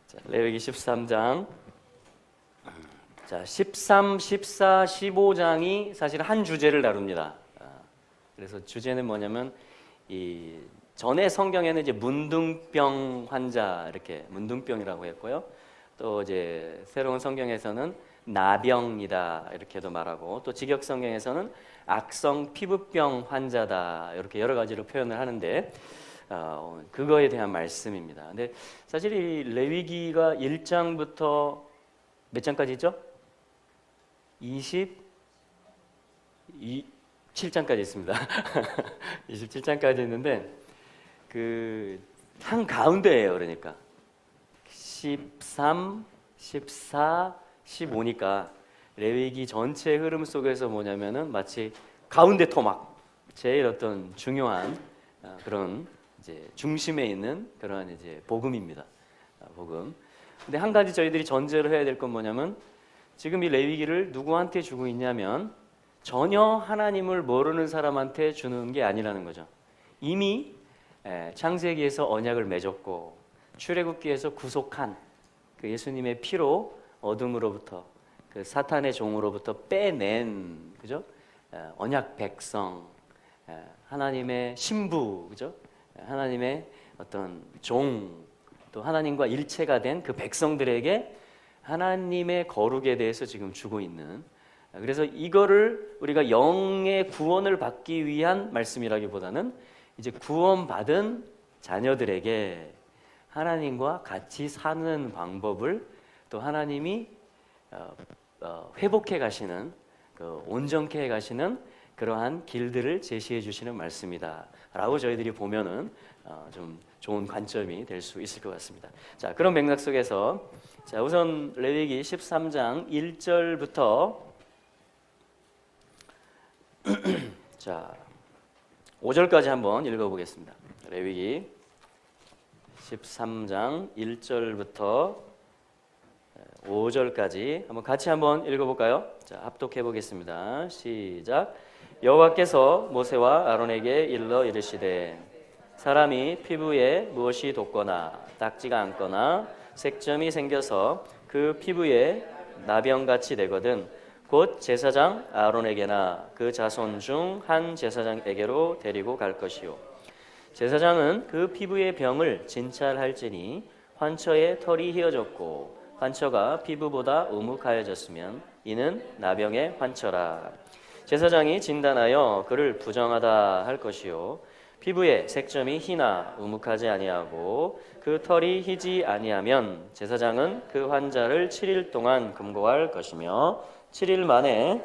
자, 레위기 13장. 자, 13, 14, 15장이 사실 한 주제를 다룹니다. 그래서 주제는 뭐냐면 이 전에 성경에는 이제 문둥병 환자 이렇게 문둥병이라고 했고요. 또 이제 새로운 성경에서는 나병이다 이렇게도 말하고, 또 직역 성경에서는 악성 피부병 환자다 이렇게 여러 가지로 표현을 하는데 그거에 대한 말씀입니다. 근데 사실 이 레위기가 1장부터 몇 장까지 있죠? 27장까지 있습니다. 27장까지 있는데 그 한 가운데예요. 그러니까 13, 14, 15니까 레위기 전체 흐름 속에서 뭐냐면은 마치 가운데 토막, 제일 어떤 중요한 그런 이제 중심에 있는 그러한 이제 복음입니다. 복음. 근데 한 가지 저희들이 전제를 해야 될 건 뭐냐면, 지금 이 레위기를 누구한테 주고 있냐면 전혀 하나님을 모르는 사람한테 주는 게 아니라는 거죠. 이미 창세기에서 언약을 맺었고 출애굽기에서 구속한 그 예수님의 피로 어둠으로부터, 그 사탄의 종으로부터 빼낸, 그죠? 언약 백성, 하나님의 신부, 그죠? 하나님의 어떤 종, 또 하나님과 일체가 된 그 백성들에게 하나님의 거룩에 대해서 지금 주고 있는, 그래서 이거를 우리가 영의 구원을 받기 위한 말씀이라기보다는 이제 구원받은 자녀들에게 하나님과 같이 사는 방법을, 또 하나님이 회복해 가시는, 온전케 해 가시는 그러한 길들을 제시해 주시는 말씀이다 라고 저희들이 보면은 좀 좋은 관점이 될 수 있을 것 같습니다. 자, 그런 맥락 속에서 자, 우선 레위기 13장 1절부터 자, 5절까지 한번 읽어보겠습니다. 레위기 13장 1절부터 5절까지 한번 같이 한번 읽어볼까요? 자, 합독해 보겠습니다. 시작. 여호와께서 모세와 아론에게 일러 이르시되, 사람이 피부에 무엇이 돋거나 딱지가 않거나 색점이 생겨서 그 피부에 나병같이 되거든 곧 제사장 아론에게나 그 자손 중 한 제사장에게로 데리고 갈 것이요, 제사장은 그 피부의 병을 진찰할지니 환처에 털이 휘어졌고 환처가 피부보다 우묵하여졌으면 이는 나병의 환처라. 제사장이 진단하여 그를 부정하다 할 것이요, 피부에 색점이 희나 우묵하지 아니하고 그 털이 희지 아니하면 제사장은 그 환자를 7일 동안 금고할 것이며 7일 만에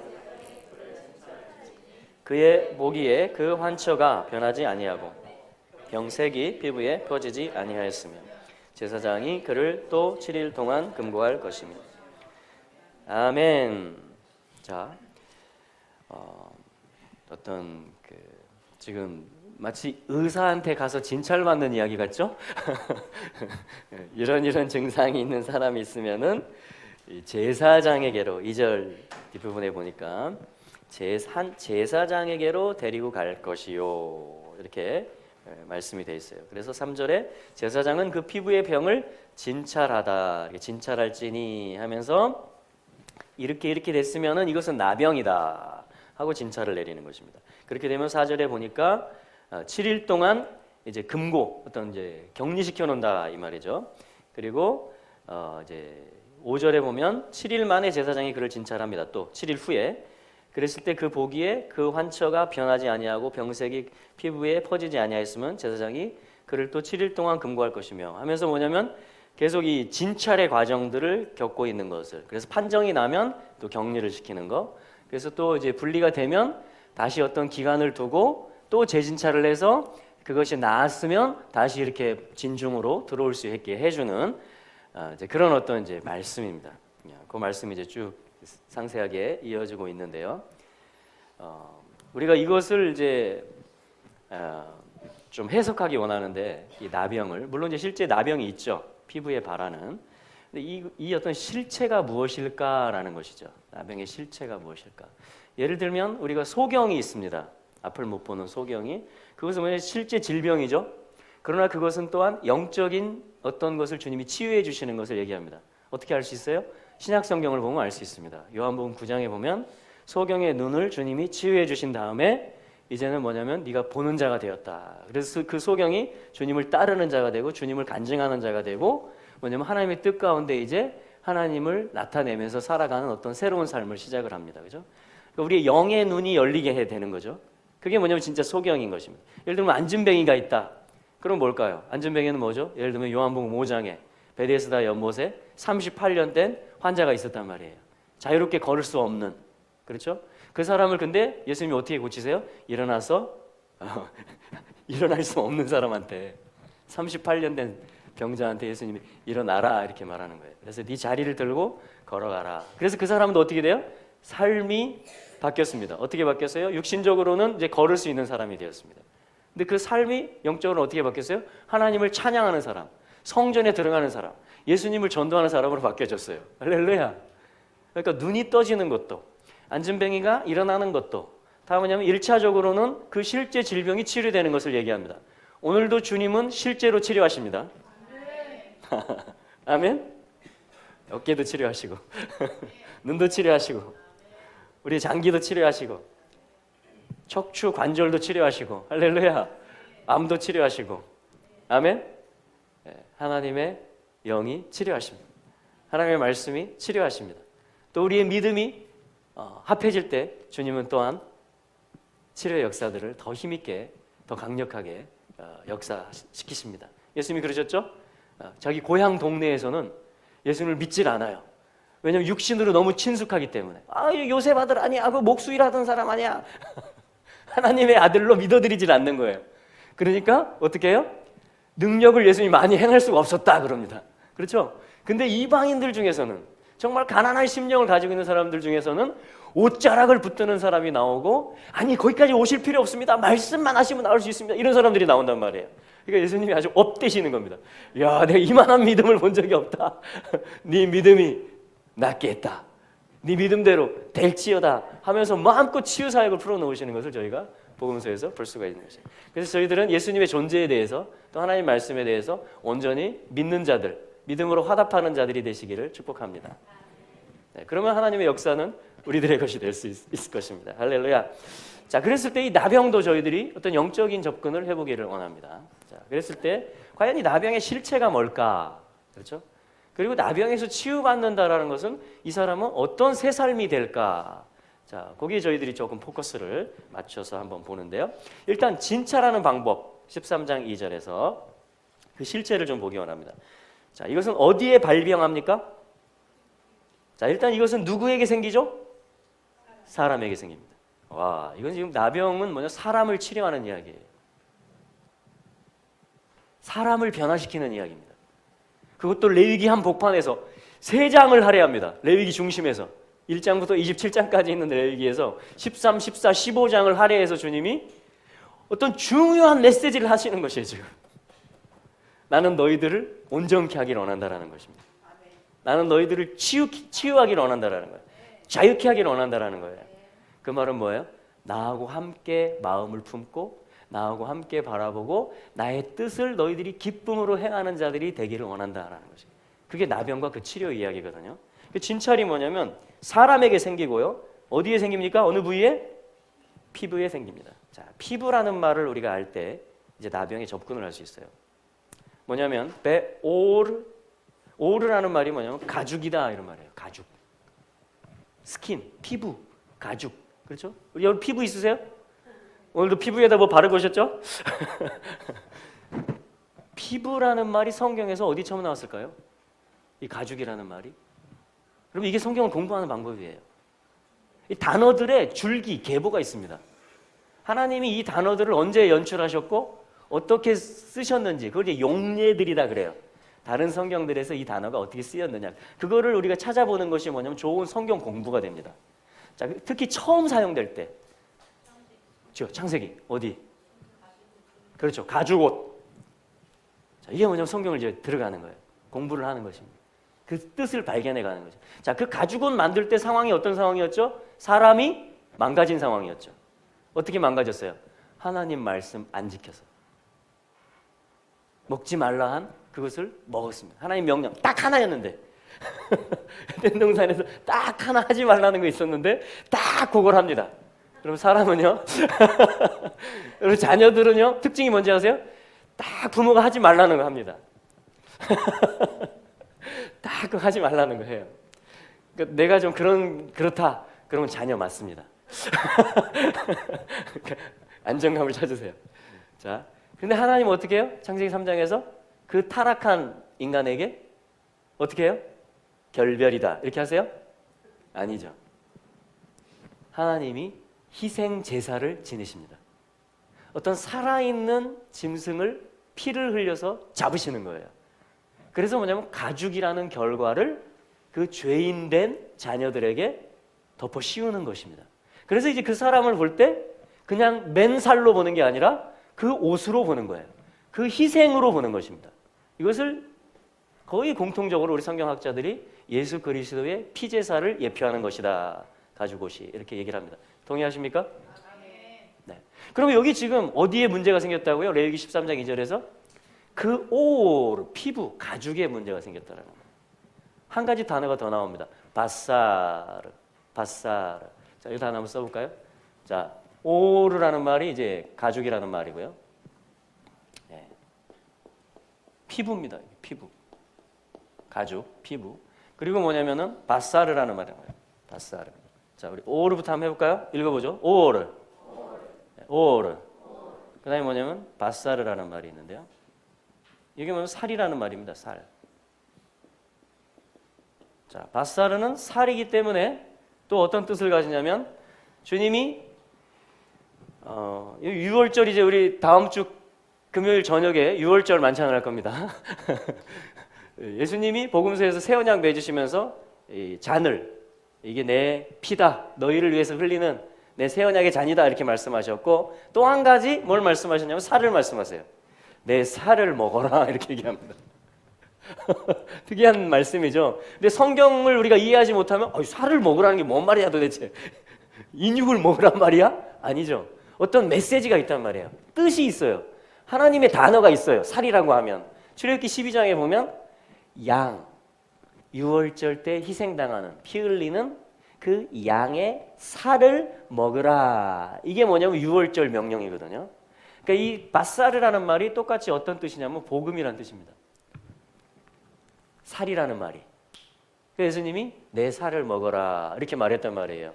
그의 모기에 그 환처가 변하지 아니하고 병색이 피부에 퍼지지 아니하였으며 제사장이 그를 또 7일 동안 금고할 것이며. 아멘. 자, 어떤 지금 마치 의사한테 가서 진찰받는 이야기 같죠? 이런 증상이 있는 사람이 있으면은 제사장에게로, 2절 뒷부분에 보니까 제사장에게로 데리고 갈 것이요 이렇게 말씀이 되어 있어요. 그래서 3절에 제사장은 그 피부의 병을 진찰하다, 진찰할지니 하면서 이렇게 됐으면은 이것은 나병이다 하고 진찰을 내리는 것입니다. 그렇게 되면 4절에 보니까 7일 동안 이제 금고, 어떤 이제 격리시켜 놓는다 이 말이죠. 그리고 이제 5절에 보면 7일 만에 제사장이 그를 진찰합니다. 또 7일 후에. 그랬을 때 그 보기에 그 환처가 변하지 아니하고 병색이 피부에 퍼지지 아니하였으면 제사장이 그를 또 7일 동안 금고할 것이며 하면서 뭐냐면 계속 이 진찰의 과정들을 겪고 있는 것을, 그래서 판정이 나면 또 격리를 시키는 거, 그래서 또 이제 분리가 되면 다시 어떤 기간을 두고 또 재진찰을 해서 그것이 나았으면 다시 이렇게 진중으로 들어올 수 있게 해주는 이제 그런 어떤 이제 말씀입니다. 그 말씀이 이제 쭉 상세하게 이어지고 있는데요. 우리가 이것을 이제 좀 해석하기 원하는데, 이 나병을, 물론 이제 실제 나병이 있죠. 피부에 발하는. 근데 이 어떤 실체가 무엇일까라는 것이죠. 나병의 실체가 무엇일까? 예를 들면 우리가 소경이 있습니다. 앞을 못 보는 소경이, 그것은 뭐냐, 실제 질병이죠. 그러나 그것은 또한 영적인 어떤 것을 주님이 치유해 주시는 것을 얘기합니다. 어떻게 알 수 있어요? 신약 성경을 보면 알 수 있습니다. 요한복음 9장에 보면 소경의 눈을 주님이 치유해 주신 다음에 이제는 뭐냐면 네가 보는 자가 되었다. 그래서 그 소경이 주님을 따르는 자가 되고 주님을 간증하는 자가 되고 뭐냐면 하나님의 뜻 가운데 이제 하나님을 나타내면서 살아가는 어떤 새로운 삶을 시작을 합니다. 그죠? 그러니까 우리의 영의 눈이 열리게 해야 되는 거죠. 그게 뭐냐면 진짜 소경인 것입니다. 예를 들면 안진뱅이가 있다. 그럼 뭘까요? 안진뱅이는 뭐죠? 예를 들면 요한복음 5장에 베데스다 연못에 38년 된 환자가 있었단 말이에요. 자유롭게 걸을 수 없는. 그렇죠? 그 사람을 근데 예수님이 어떻게 고치세요? 일어나서 일어날 수 없는 사람한테 38년 된 병자한테 예수님이 일어나라 이렇게 말하는 거예요. 그래서 네 자리를 들고 걸어가라. 그래서 그 사람은 어떻게 돼요? 삶이 바뀌었습니다. 어떻게 바뀌었어요? 육신적으로는 이제 걸을 수 있는 사람이 되었습니다. 근데 그 삶이 영적으로 어떻게 바뀌었어요? 하나님을 찬양하는 사람, 성전에 들어가는 사람, 예수님을 전도하는 사람으로 바뀌어졌어요. 할렐루야. 그러니까 눈이 떠지는 것도, 안진뱅이가 일어나는 것도 다 뭐냐면 1차적으로는 그 실제 질병이 치료되는 것을 얘기합니다. 오늘도 주님은 실제로 치료하십니다. 아멘. 어깨도 치료하시고 눈도 치료하시고 우리 장기도 치료하시고 척추 관절도 치료하시고 할렐루야. 암도 치료하시고 아멘. 하나님의 영이 치료하십니다. 하나님의 말씀이 치료하십니다. 또 우리의 믿음이 합해질 때 주님은 또한 치료의 역사들을 더 힘있게 더 강력하게 역사시키십니다. 예수님이 그러셨죠? 자기 고향 동네에서는 예수님을 믿질 않아요. 왜냐하면 육신으로 너무 친숙하기 때문에. 요셉 아들 아니야, 그 목수일하던 사람 아니야. 하나님의 아들로 믿어드리질 않는 거예요. 그러니까 어떻게 해요? 능력을 예수님이 많이 행할 수가 없었다 그럽니다. 그렇죠? 근데 이방인들 중에서는 정말 가난한 심령을 가지고 있는 사람들 중에서는 옷자락을 붙드는 사람이 나오고 아니 거기까지 오실 필요 없습니다. 말씀만 하시면 나올 수 있습니다. 이런 사람들이 나온단 말이에요. 그러니까 예수님이 아주 업되시는 겁니다. 야, 내가 이만한 믿음을 본 적이 없다. 네 믿음이 낫게 했다. 네 믿음대로 될지어다 하면서 마음껏 치유 사역을 풀어놓으시는 것을 저희가 복음서에서 볼 수가 있는 것이에요. 그래서 저희들은 예수님의 존재에 대해서 또 하나님의 말씀에 대해서 온전히 믿는 자들, 믿음으로 화답하는 자들이 되시기를 축복합니다. 네, 그러면 하나님의 역사는 우리들의 것이 될 수 있을 것입니다. 할렐루야. 자, 그랬을 때 이 나병도 저희들이 어떤 영적인 접근을 해보기를 원합니다. 자, 그랬을 때 과연 이 나병의 실체가 뭘까? 그렇죠? 그리고 나병에서 치유받는다라는 것은 이 사람은 어떤 새 삶이 될까? 자, 거기에 저희들이 조금 포커스를 맞춰서 한번 보는데요. 일단 진찰하는 방법 13장 2절에서 그 실체를 좀 보기 원합니다. 자, 이것은 어디에 발병합니까? 자, 일단 이것은 누구에게 생기죠? 사람에게 생깁니다. 와, 이건 지금 나병은 뭐냐? 사람을 치료하는 이야기예요. 사람을 변화시키는 이야기입니다. 그것도 레위기 한 복판에서 3장을 할애합니다. 레위기 중심에서 1장부터 27장까지 있는 레위기에서 13, 14, 15장을 할애해서 주님이 어떤 중요한 메시지를 하시는 것이에요. 지금 나는 너희들을 온전케 하기를 원한다라는 것입니다. 나는 너희들을 치유하기를 원한다라는 거예요. 자유케 하기를 원한다라는 거예요. 그 말은 뭐예요? 나하고 함께 마음을 품고 나하고 함께 바라보고 나의 뜻을 너희들이 기쁨으로 행하는 자들이 되기를 원한다라는 것이. 그게 나병과 그 치료 이야기거든요. 그 진찰이 뭐냐면 사람에게 생기고요. 어디에 생깁니까? 어느 부위에? 피부에 생깁니다. 자, 피부라는 말을 우리가 알 때 이제 나병에 접근을 할 수 있어요. 뭐냐면 오르라는 말이 뭐냐면 가죽이다 이런 말이에요. 가죽, 스킨, 피부, 가죽. 그렇죠? 우리 여러분 피부 있으세요? 오늘도 피부에다 뭐 바르고 오셨죠? 피부라는 말이 성경에서 어디 처음 나왔을까요? 이 가죽이라는 말이. 그럼 이게 성경을 공부하는 방법이에요. 이 단어들의 줄기, 계보가 있습니다. 하나님이 이 단어들을 언제 연출하셨고 어떻게 쓰셨는지 그걸 이제 용례들이다 그래요. 다른 성경들에서 이 단어가 어떻게 쓰였느냐 그거를 우리가 찾아보는 것이 뭐냐면 좋은 성경 공부가 됩니다. 자, 특히 처음 사용될 때 창세기 어디? 그렇죠. 가죽옷. 자, 이게 뭐냐면 성경을 이제 들어가는 거예요. 공부를 하는 것입니다. 그 뜻을 발견해 가는 거죠. 자, 그 가죽옷 만들 때 상황이 어떤 상황이었죠? 사람이 망가진 상황이었죠. 어떻게 망가졌어요? 하나님 말씀 안 지켜서. 먹지 말라 한 그것을 먹었습니다. 하나님 명령 딱 하나였는데 에덴 동산에서 딱 하나 하지 말라는 거 있었는데 딱 그걸 합니다. 그럼 사람은요? 그리고 자녀들은요? 특징이 뭔지 아세요? 딱 부모가 하지 말라는 거 합니다. 딱 그거 하지 말라는 거 해요. 그러니까 내가 좀 그렇다. 그러면 자녀 맞습니다. 안정감을 찾으세요. 자, 근데 하나님 어떻게 해요? 창세기 3장에서 그 타락한 인간에게 어떻게 해요? 결별이다. 이렇게 하세요? 아니죠. 하나님이 희생 제사를 지내십니다. 어떤 살아있는 짐승을 피를 흘려서 잡으시는 거예요. 그래서 뭐냐면 가죽이라는 결과를 그 죄인된 자녀들에게 덮어 씌우는 것입니다. 그래서 이제 그 사람을 볼 때 그냥 맨살로 보는 게 아니라 그 옷으로 보는 거예요. 그 희생으로 보는 것입니다. 이것을 거의 공통적으로 우리 성경학자들이 예수 그리스도의 피제사를 예표하는 것이다. 가죽옷이 이렇게 얘기를 합니다. 동의하십니까? 네. 그러면 여기 지금 어디에 문제가 생겼다고요? 레위기 13장 2절에서 그 올, 피부, 가죽에 문제가 생겼다는 거예요. 한 가지 단어가 더 나옵니다. 바사르, 바사르. 자, 이 단어 한번 써볼까요? 자, 오르라는 말이 이제 가죽이라는 말이고요. 네. 피부입니다. 피부, 가죽, 피부. 그리고 뭐냐면은 바사르라는 말이에요. 바사르. 자, 우리 오르부터 한번 해볼까요? 읽어보죠. 오르, 오르. 그다음에 뭐냐면 바사르라는 말이 있는데요. 이게 뭐냐면 살이라는 말입니다. 살. 자, 바사르는 살이기 때문에 또 어떤 뜻을 가지냐면 주님이 6월절 이제 우리 다음 주 금요일 저녁에 6월절 만찬을 할 겁니다. 예수님이 복음서에서 새 언약 맺으시면서 이 잔을 이게 내 피다 너희를 위해서 흘리는 내 새 언약의 잔이다 이렇게 말씀하셨고 또 한 가지 뭘 말씀하셨냐면 살을 말씀하세요. 내 살을 먹어라 이렇게 얘기합니다. 특이한 말씀이죠. 근데 성경을 우리가 이해하지 못하면 살을 먹으라는 게 뭔 말이야 도대체. 인육을 먹으란 말이야? 아니죠. 어떤 메시지가 있단 말이에요. 뜻이 있어요. 하나님의 단어가 있어요. 살이라고 하면 출애굽기 12장에 보면 양, 유월절 때 희생당하는 피 흘리는 그 양의 살을 먹으라. 이게 뭐냐면 유월절 명령이거든요. 그러니까 이 바사르라는 말이 똑같이 어떤 뜻이냐면 복음이라는 뜻입니다. 살이라는 말이. 그래서 예수님이 내 살을 먹어라 이렇게 말했단 말이에요.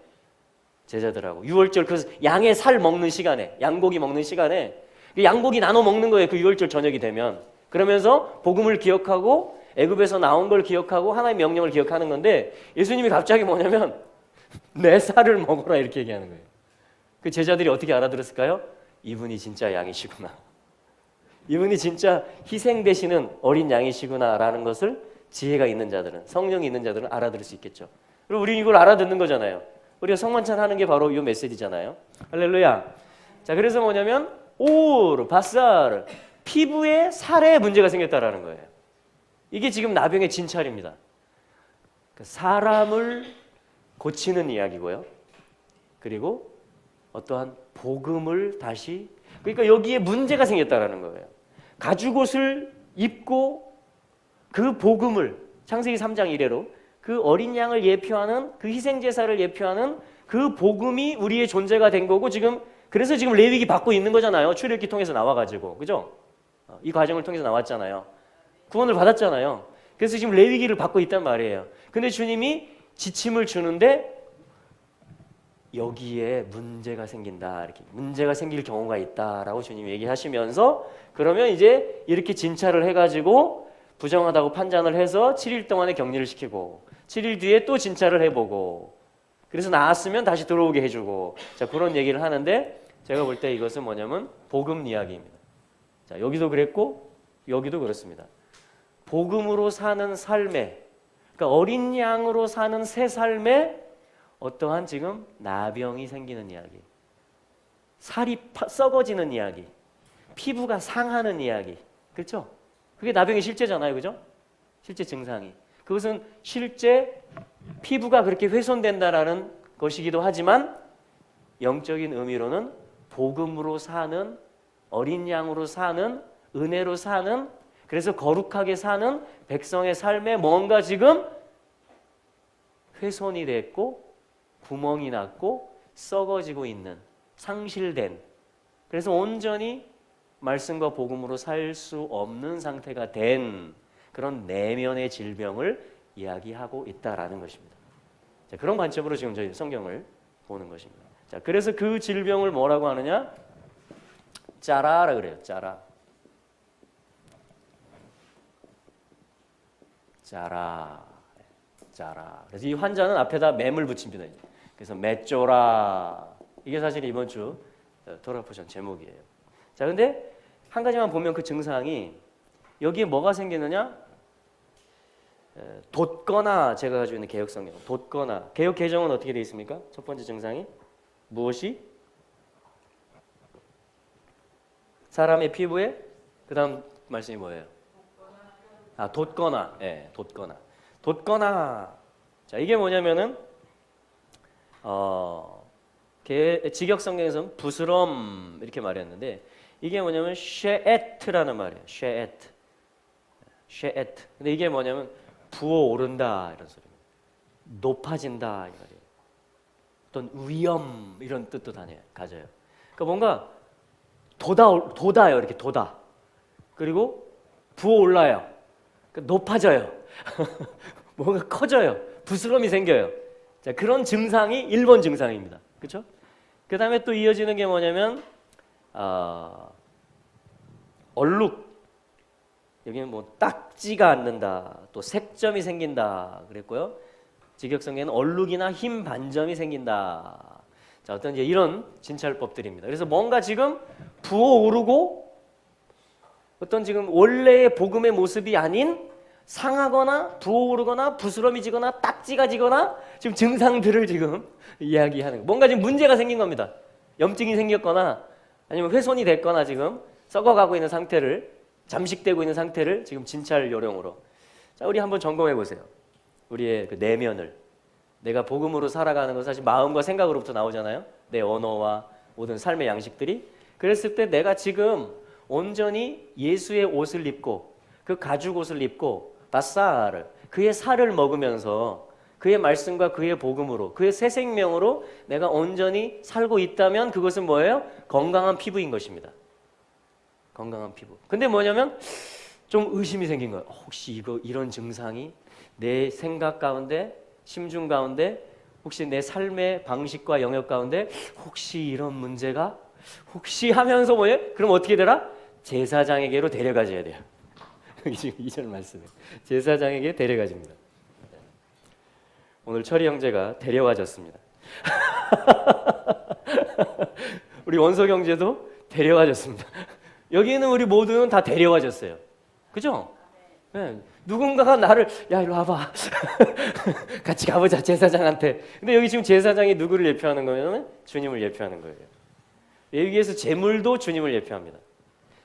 제자들하고 유월절 그 양의 살 먹는 시간에 양고기 먹는 시간에 양고기 나눠 먹는 거예요. 그 유월절 저녁이 되면. 그러면서 복음을 기억하고 애굽에서 나온 걸 기억하고 하나님의 명령을 기억하는 건데 예수님이 갑자기 뭐냐면 내 살을 먹어라 이렇게 얘기하는 거예요. 그 제자들이 어떻게 알아들었을까요? 이분이 진짜 양이시구나. 이분이 진짜 희생되시는 어린 양이시구나라는 것을 지혜가 있는 자들은 성령이 있는 자들은 알아들을 수 있겠죠. 그리고 우리 이걸 알아듣는 거잖아요. 우리가 성만찬 하는 게 바로 이 메시지잖아요. 할렐루야. 자, 그래서 뭐냐면 오르, 바사르 피부에 살에 문제가 생겼다라는 거예요. 이게 지금 나병의 진찰입니다. 사람을 고치는 이야기고요. 그리고 어떠한 복음을 다시 그러니까 여기에 문제가 생겼다라는 거예요. 가죽옷을 입고 그 복음을 창세기 3장 이래로 그 어린 양을 예표하는 그 희생 제사를 예표하는 그 복음이 우리의 존재가 된 거고 지금 그래서 지금 레위기 받고 있는 거잖아요. 출애굽기 통해서 나와가지고 그죠? 이 과정을 통해서 나왔잖아요. 구원을 받았잖아요. 그래서 지금 레위기를 받고 있단 말이에요. 근데 주님이 지침을 주는데 여기에 문제가 생긴다. 이렇게 문제가 생길 경우가 있다라고 주님이 얘기하시면서 그러면 이제 이렇게 진찰을 해가지고 부정하다고 판단을 해서 7일 동안에 격리를 시키고 7일 뒤에 또 진찰을 해보고 그래서 나았으면 다시 들어오게 해주고 자 그런 얘기를 하는데 제가 볼 때 이것은 뭐냐면 복음 이야기입니다. 자 여기도 그랬고 여기도 그렇습니다. 복음으로 사는 삶에 그러니까 어린 양으로 사는 새 삶에 어떠한 지금 나병이 생기는 이야기, 살이 썩어지는 이야기, 피부가 상하는 이야기, 그렇죠? 그게 나병의 실제잖아요, 그죠? 실제 증상이. 그것은 실제 피부가 그렇게 훼손된다라는 것이기도 하지만 영적인 의미로는 복음으로 사는 어린 양으로 사는 은혜로 사는 그래서 거룩하게 사는 백성의 삶에 뭔가 지금 훼손이 됐고 구멍이 났고 썩어지고 있는, 상실된, 그래서 온전히 말씀과 복음으로 살 수 없는 상태가 된 그런 내면의 질병을 이야기하고 있다라는 것입니다. 자, 그런 관점으로 지금 저희 성경을 보는 것입니다. 자, 그래서 그 질병을 뭐라고 하느냐? 짜라라 그래요. 짜라. 짜라. 짜라. 그래서 이 환자는 앞에다 맴을 붙입니다. 그래서 맷조라. 이게 사실 이번 주 토라포션 제목이에요. 자, 근데 한 가지만 보면 그 증상이 여기에 뭐가 생기느냐? 돋거나, 제가 가지고 있는 개혁성경 돋거나, 개혁 개정은 어떻게 되어 있습니까? 첫 번째 증상이 무엇이? 사람의 피부에, 그 다음 말씀이 뭐예요? 돋거나. 예, 돋거나. 돋거나. 자, 이게 뭐냐면은 직역성경에서는 부스럼 이렇게 말했는데, 이게 뭐냐면 쉐에트라는 말이에요. 쉐에트. 쉐에트. 근데 이게 뭐냐면 부어오른다 이런 소리입니다. 높아진다 이 말이에요. 어떤 위험 이런 뜻도 가져요. 그러니까 뭔가 돋아요. 이렇게 돋아. 그리고 부어올라요. 그러니까 높아져요. 뭔가 커져요. 부스럼이 생겨요. 자, 그런 증상이 1번 증상입니다. 그렇죠? 그 다음에 또 이어지는 게 뭐냐면 얼룩. 여기는 뭐 딱지가 않는다, 또 색점이 생긴다 그랬고요. 직역성경에는 얼룩이나 흰 반점이 생긴다. 자, 어떤 이제 이런 진찰법들입니다. 그래서 뭔가 지금 부어오르고 어떤 지금 원래의 복음의 모습이 아닌 상하거나 부어오르거나 부스럼이지거나 딱지가 지거나 지금 증상들을 지금 이야기하는, 뭔가 지금 문제가 생긴 겁니다. 염증이 생겼거나 아니면 훼손이 됐거나 지금 썩어가고 있는 상태를, 잠식되고 있는 상태를 지금 진찰 요령으로. 자, 우리 한번 점검해 보세요. 우리의 그 내면을. 내가 복음으로 살아가는 건 사실 마음과 생각으로부터 나오잖아요. 내 언어와 모든 삶의 양식들이. 그랬을 때 내가 지금 온전히 예수의 옷을 입고 그 가죽 옷을 입고 바사를, 그의 살을 먹으면서 그의 말씀과 그의 복음으로, 그의 새 생명으로 내가 온전히 살고 있다면 그것은 뭐예요? 건강한 피부인 것입니다. 건강한 피부. 근데 뭐냐면 좀 의심이 생긴 거예요. 혹시 이런 증상이 내 생각 가운데, 심중 가운데, 혹시 내 삶의 방식과 영역 가운데 혹시 이런 문제가 혹시 하면서 뭐예요? 그럼 어떻게 되라? 제사장에게로 데려가줘야 돼요. 지금 2절 말씀에 제사장에게 데려가집니다. 오늘 철이 형제가 데려가졌습니다. 우리 원석 형제도 데려가졌습니다. 여기는 우리 모두는 다 데려가졌어요. 그죠? 네. 누군가가 나를, 야 이리 와봐. 같이 가보자 제사장한테. 근데 여기 지금 제사장이 누구를 예표하는 거냐면 주님을 예표하는 거예요. 여기에서 제물도 주님을 예표합니다.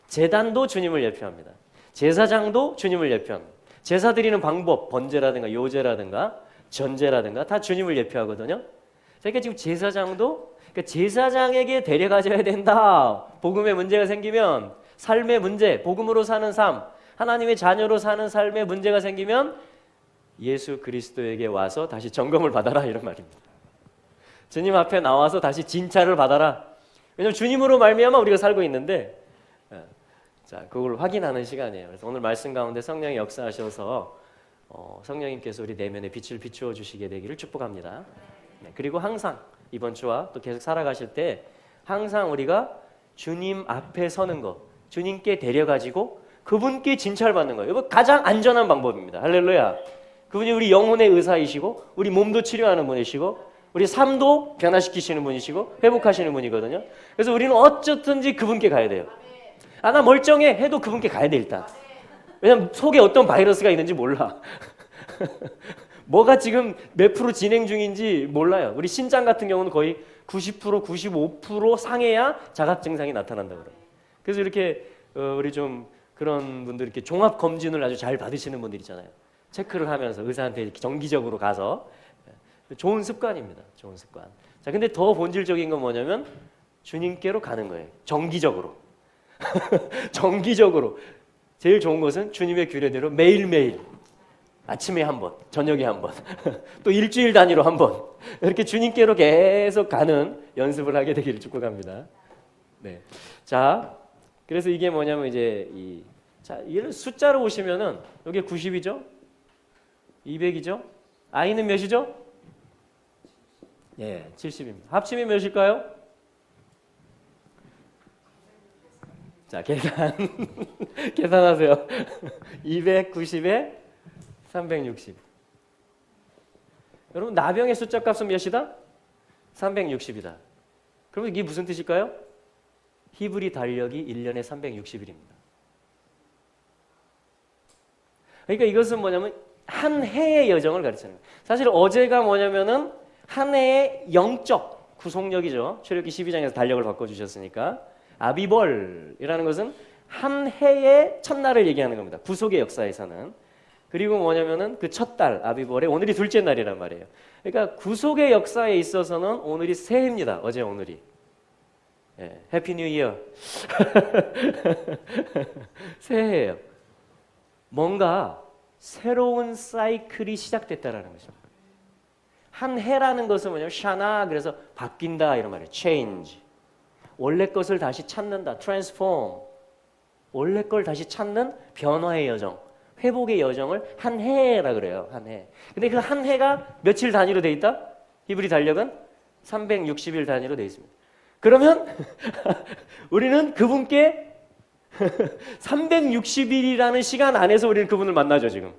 제단도 주님을 예표합니다. 제사장도 주님을 예표합니다. 제사 드리는 방법, 번제라든가 요제라든가 전제라든가 다 주님을 예표하거든요. 그러니까 지금 제사장도, 그러니까 제사장에게 데려가줘야 된다. 복음에 문제가 생기면, 삶의 문제, 복음으로 사는 삶, 하나님의 자녀로 사는 삶에 문제가 생기면 예수 그리스도에게 와서 다시 점검을 받아라 이런 말입니다. 주님 앞에 나와서 다시 진찰을 받아라. 왜냐하면 주님으로 말미암아 우리가 살고 있는데, 자, 그걸 확인하는 시간이에요. 그래서 오늘 말씀 가운데 성령이 역사하셔서 성령님께서 우리 내면에 빛을 비추어 주시게 되기를 축복합니다. 네, 그리고 항상 이번 주와 또 계속 살아가실 때 항상 우리가 주님 앞에 서는 것, 주님께 데려가지고 그분께 진찰받는 거예요. 이거 가장 안전한 방법입니다. 할렐루야. 그분이 우리 영혼의 의사이시고 우리 몸도 치료하는 분이시고 우리 삶도 변화시키시는 분이시고 회복하시는 분이거든요. 그래서 우리는 어쨌든지 그분께 가야 돼요. 나 멀쩡해 해도 그분께 가야 돼 일단. 왜냐면 속에 어떤 바이러스가 있는지 몰라. 뭐가 지금 몇 프로 진행 중인지 몰라요. 우리 신장 같은 경우는 거의 90%, 95% 상해야 자각 증상이 나타난다고 그래요. 그래서 이렇게 우리 좀 그런 분들 이렇게 종합 검진을 아주 잘 받으시는 분들 있잖아요. 체크를 하면서 의사한테 이렇게 정기적으로 가서. 좋은 습관입니다. 좋은 습관. 자, 근데 더 본질적인 건 뭐냐면 주님께로 가는 거예요. 정기적으로. 정기적으로. 제일 좋은 것은 주님의 규례대로 매일매일 아침에 한 번, 저녁에 한 번, 또 일주일 단위로 한 번, 이렇게 주님께로 계속 가는 연습을 하게 되기를 축복합니다. 네. 자, 그래서 이게 뭐냐면 이제 자, 이를 숫자로 보시면은 여기 90이죠? 200이죠? I는 몇이죠? 예, 70입니다. 합치면 몇일까요? 자, 계산하세요. 290에 360. 여러분, 나병의 숫자 값은 몇이다? 360이다. 그러면 이게 무슨 뜻일까요? 히브리 달력이 1년에 360일입니다. 그러니까 이것은 뭐냐면 한 해의 여정을 가르치는 거예요. 사실 어제가 뭐냐면은 한 해의 영적 구속력이죠. 출애굽기 12장에서 달력을 바꿔주셨으니까. 아비벌이라는 것은 한 해의 첫날을 얘기하는 겁니다. 구속의 역사에서는. 그리고 뭐냐면은 그 첫 달 아비벌에 오늘이 둘째 날이란 말이에요. 그러니까 구속의 역사에 있어서는 오늘이 새해입니다. 어제 오늘이. 예, 해피 뉴 이어. 새해예요. 뭔가 새로운 사이클이 시작됐다라는 것입니다. 한 해라는 것은 뭐냐면 샤나, 그래서 바뀐다 이런 말이에요. change. 원래 것을 다시 찾는다. transform. 원래 걸 다시 찾는 변화의 여정, 회복의 여정을 한 해라 그래요. 한 해. 근데 그 한 해가 며칠 단위로 돼 있다? 히브리 달력은 360일 단위로 돼 있습니다. 그러면 우리는 그분께 360일이라는 시간 안에서 우리는 그분을 만나죠, 지금.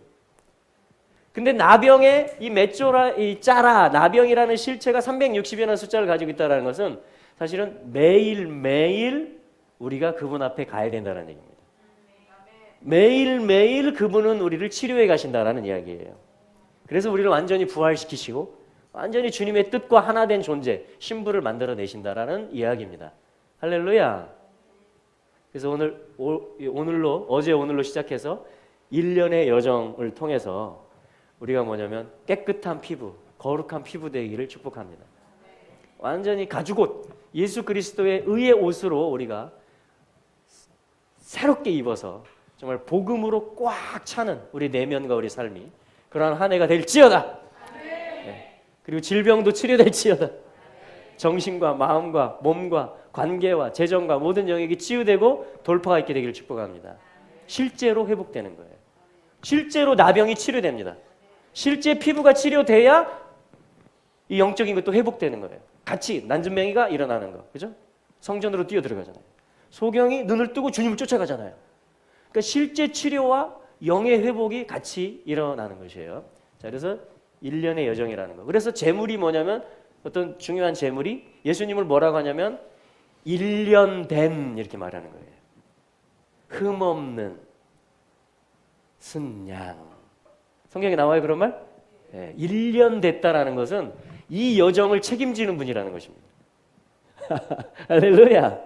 근데 나병의 이 메쪼라, 이 짜라, 나병이라는 실체가 360이라는 숫자를 가지고 있다는 것은 사실은 매일매일 우리가 그분 앞에 가야 된다는 얘기입니다. 매일매일 그분은 우리를 치료해 가신다라는 이야기예요. 그래서 우리를 완전히 부활시키시고 완전히 주님의 뜻과 하나 된 존재, 신부를 만들어내신다라는 이야기입니다. 할렐루야. 그래서 오늘로, 어제 오늘로 시작해서 1년의 여정을 통해서 우리가 뭐냐면 깨끗한 피부, 거룩한 피부 되기를 축복합니다. 완전히 가죽옷, 예수 그리스도의 의의 옷으로 우리가 새롭게 입어서 정말 복음으로 꽉 차는 우리 내면과 우리 삶이 그러한 한 해가 될지어다. 네. 그리고 질병도 치료될지어다. 정신과 마음과 몸과 관계와 재정과 모든 영역이 치유되고 돌파가 있게 되기를 축복합니다. 실제로 회복되는 거예요. 실제로 나병이 치료됩니다. 실제 피부가 치료돼야 이 영적인 것도 회복되는 거예요. 같이 난진병이가 일어나는 거, 그죠? 성전으로 뛰어 들어가잖아요. 소경이 눈을 뜨고 주님을 쫓아가잖아요. 그러니까 실제 치료와 영의 회복이 같이 일어나는 것이에요. 자, 그래서 1년의 여정이라는 거. 그래서 재물이 뭐냐면 어떤 중요한 재물이 예수님을 뭐라고 하냐면 1년 된 이렇게 말하는 거예요. 흠없는 순양. 성경에 나와요 그런 말? 네, 1년 됐다라는 것은 이 여정을 책임지는 분이라는 것입니다. 할렐루야.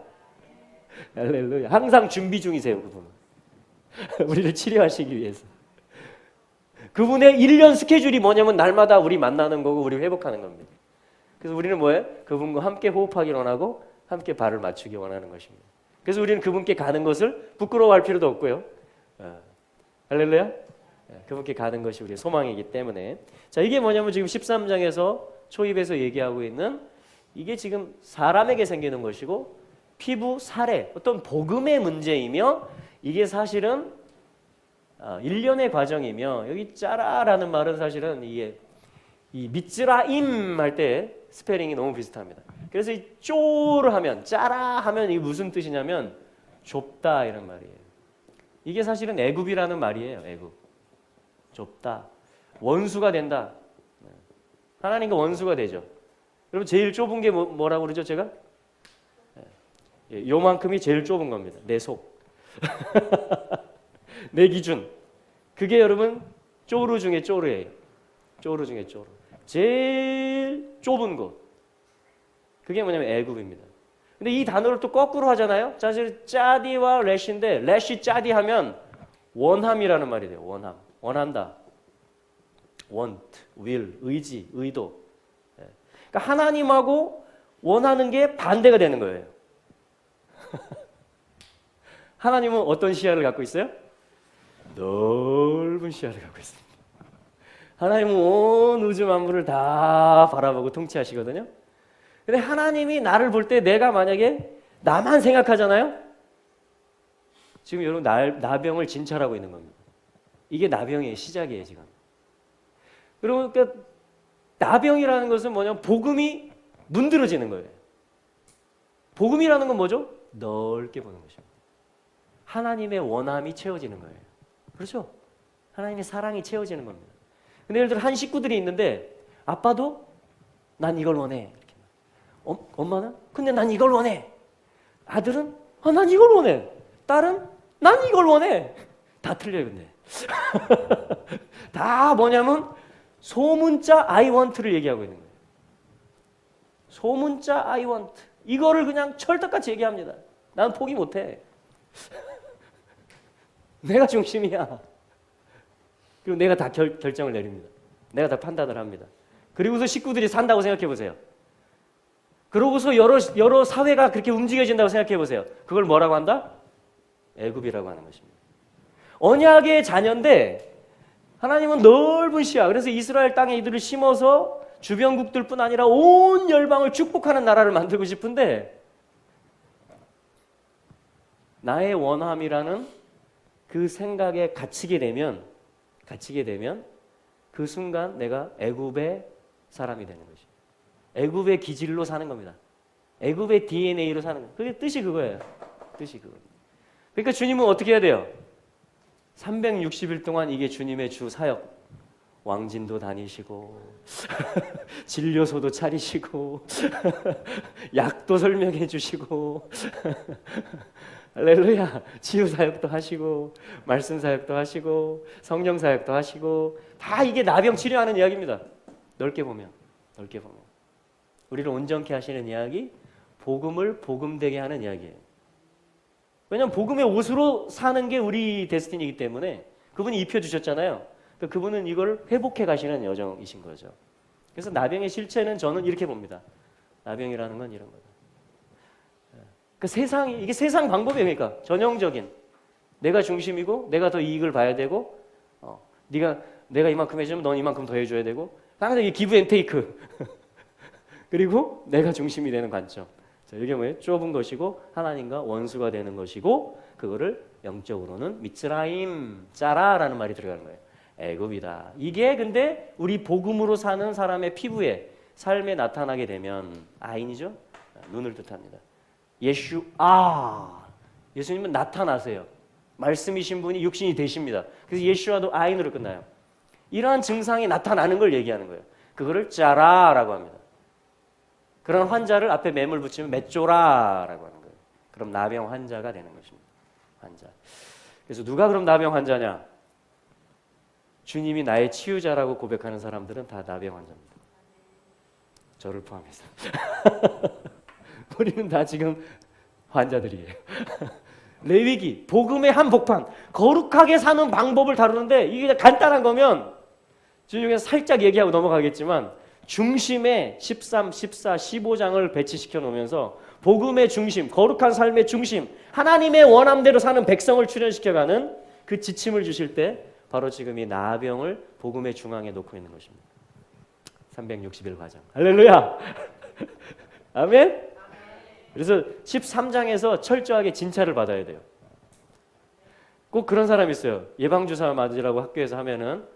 할렐루야. 항상 준비 중이세요 그분은. 우리를 치료하시기 위해서. 그분의 1년 스케줄이 뭐냐면 날마다 우리 만나는 거고 우리 회복하는 겁니다. 그래서 우리는 뭐예요? 그분과 함께 호흡하기 원하고 함께 발을 맞추기 원하는 것입니다. 그래서 우리는 그분께 가는 것을 부끄러워할 필요도 없고요. 할렐루야. 그분께 가는 것이 우리의 소망이기 때문에. 자, 이게 뭐냐면 지금 13장에서 초입에서 얘기하고 있는 이게 지금 사람에게 생기는 것이고 피부, 살에 어떤 복음의 문제이며 이게 사실은 1년의 과정이며 여기 짜라라는 말은 사실은 이게 이 미츠라임 할 때 스페링이 너무 비슷합니다. 그래서 이 쪼를 하면 짜라 하면 이게 무슨 뜻이냐면 좁다 이런 말이에요. 이게 사실은 애굽이라는 말이에요. 애굽. 좁다. 원수가 된다. 하나님과 원수가 되죠. 여러분 제일 좁은 게 뭐라고 그러죠 제가? 요만큼이 제일 좁은 겁니다. 내 속. 내 기준. 그게 여러분 쪼르 중에 쪼르예요. 쪼르 중에 쪼르. 제일 좁은 곳. 그게 뭐냐면 애굽입니다. 근데 이 단어를 또 거꾸로 하잖아요. 사실 짜디와 래시인데 래시 짜디 하면 원함이라는 말이 돼요. 원함. 원한다. want, will, 의지, 의도. 그러니까 하나님하고 원하는 게 반대가 되는 거예요. 하나님은 어떤 시야를 갖고 있어요? 넓은 시야를 갖고 있습니다. 하나님은 온 우주 만물을 다 바라보고 통치하시거든요. 근데 하나님이 나를 볼 때 내가 만약에 나만 생각하잖아요. 지금 여러분 나병을 진찰하고 있는 겁니다. 이게 나병의 시작이에요 지금. 그러니까 나병이라는 것은 뭐냐면 복음이 문드러지는 거예요. 복음이라는 건 뭐죠? 넓게 보는 것입니다. 하나님의 원함이 채워지는 거예요. 그렇죠? 하나님의 사랑이 채워지는 겁니다. 근데 예를 들어 한 식구들이 있는데 아빠도 난 이걸 원해. 이렇게. 엄마는 근데 난 이걸 원해. 아들은 난 이걸 원해. 딸은 난 이걸 원해. 다 틀려요 근데. 다 뭐냐면 소문자 I want를 얘기하고 있는 거예요. 소문자 I want. 이거를 그냥 철떡같이 얘기합니다. 나는 포기 못해. 내가 중심이야. 그리고 내가 다 결정을 내립니다. 내가 다 판단을 합니다. 그리고서 식구들이 산다고 생각해 보세요. 그러고서 여러 사회가 그렇게 움직여진다고 생각해 보세요. 그걸 뭐라고 한다? 애굽이라고 하는 것입니다. 언약의 자녀인데 하나님은 넓은 시야. 그래서 이스라엘 땅에 이들을 심어서 주변국들뿐 아니라 온 열방을 축복하는 나라를 만들고 싶은데 나의 원함이라는 그 생각에 갇히게 되면 그 순간 내가 애굽의 사람이 되는 것이에요. 애굽의 기질로 사는 겁니다. 애굽의 DNA로 사는 거예요. 그게 뜻이 그거예요. 뜻이 그거예요. 그러니까 주님은 어떻게 해야 돼요? 360일 동안 이게 주님의 주 사역. 왕진도 다니시고 진료소도 차리시고 약도 설명해 주시고 할렐루야. 치유 사역도 하시고 말씀 사역도 하시고 성령 사역도 하시고 다 이게 나병 치료하는 이야기입니다. 넓게 보면 우리를 온전케 하시는 이야기, 복음을 복음되게 하는 이야기예요. 왜냐하면 복음의 옷으로 사는 게 우리 데스티니이기 때문에 그분이 입혀주셨잖아요. 그분은 이걸 회복해 가시는 여정이신 거죠. 그래서 나병의 실체는 저는 이렇게 봅니다. 나병이라는 건 이런 거다. 이게 세상 방법이에요. 그러니까 전형적인 내가 중심이고 내가 더 이익을 봐야 되고 내가 이만큼 해주면 넌 이만큼 더 해줘야 되고 항상 이게 기브 앤 테이크 그리고 내가 중심이 되는 관점. 자, 이게 뭐예요? 좁은 것이고 하나님과 원수가 되는 것이고 그거를 영적으로는 미츠라임 짜라라는 말이 들어가는 거예요. 애굽이다. 이게 근데 우리 복음으로 사는 사람의 피부에 삶에 나타나게 되면 아인이죠. 눈을 뜻합니다. 예수님은 나타나세요. 말씀이신 분이 육신이 되십니다. 그래서 예슈아도 아인으로 끝나요. 이러한 증상이 나타나는 걸 얘기하는 거예요. 그거를 짜라라고 합니다. 그런 환자를 앞에 맴을 붙이면 맷조라라고 하는 거예요. 그럼 나병 환자가 되는 것입니다. 환자. 그래서 누가 그럼 나병 환자냐? 주님이 나의 치유자라고 고백하는 사람들은 다 나병 환자입니다. 저를 포함해서. 우리는 다 지금 환자들이에요. 레위기, 복음의 한복판, 거룩하게 사는 방법을 다루는데 이게 간단한 거면 주님께서 살짝 얘기하고 넘어가겠지만 중심에 13, 14, 15장을 배치시켜 놓으면서 복음의 중심, 거룩한 삶의 중심, 하나님의 원함대로 사는 백성을 출현시켜가는 그 지침을 주실 때 바로 지금 이 나병을 복음의 중앙에 놓고 있는 것입니다. 360일 과정. 할렐루야. 아멘. 그래서 13장에서 철저하게 진찰을 받아야 돼요. 꼭 그런 사람이 있어요. 예방주사 맞으라고 학교에서 하면은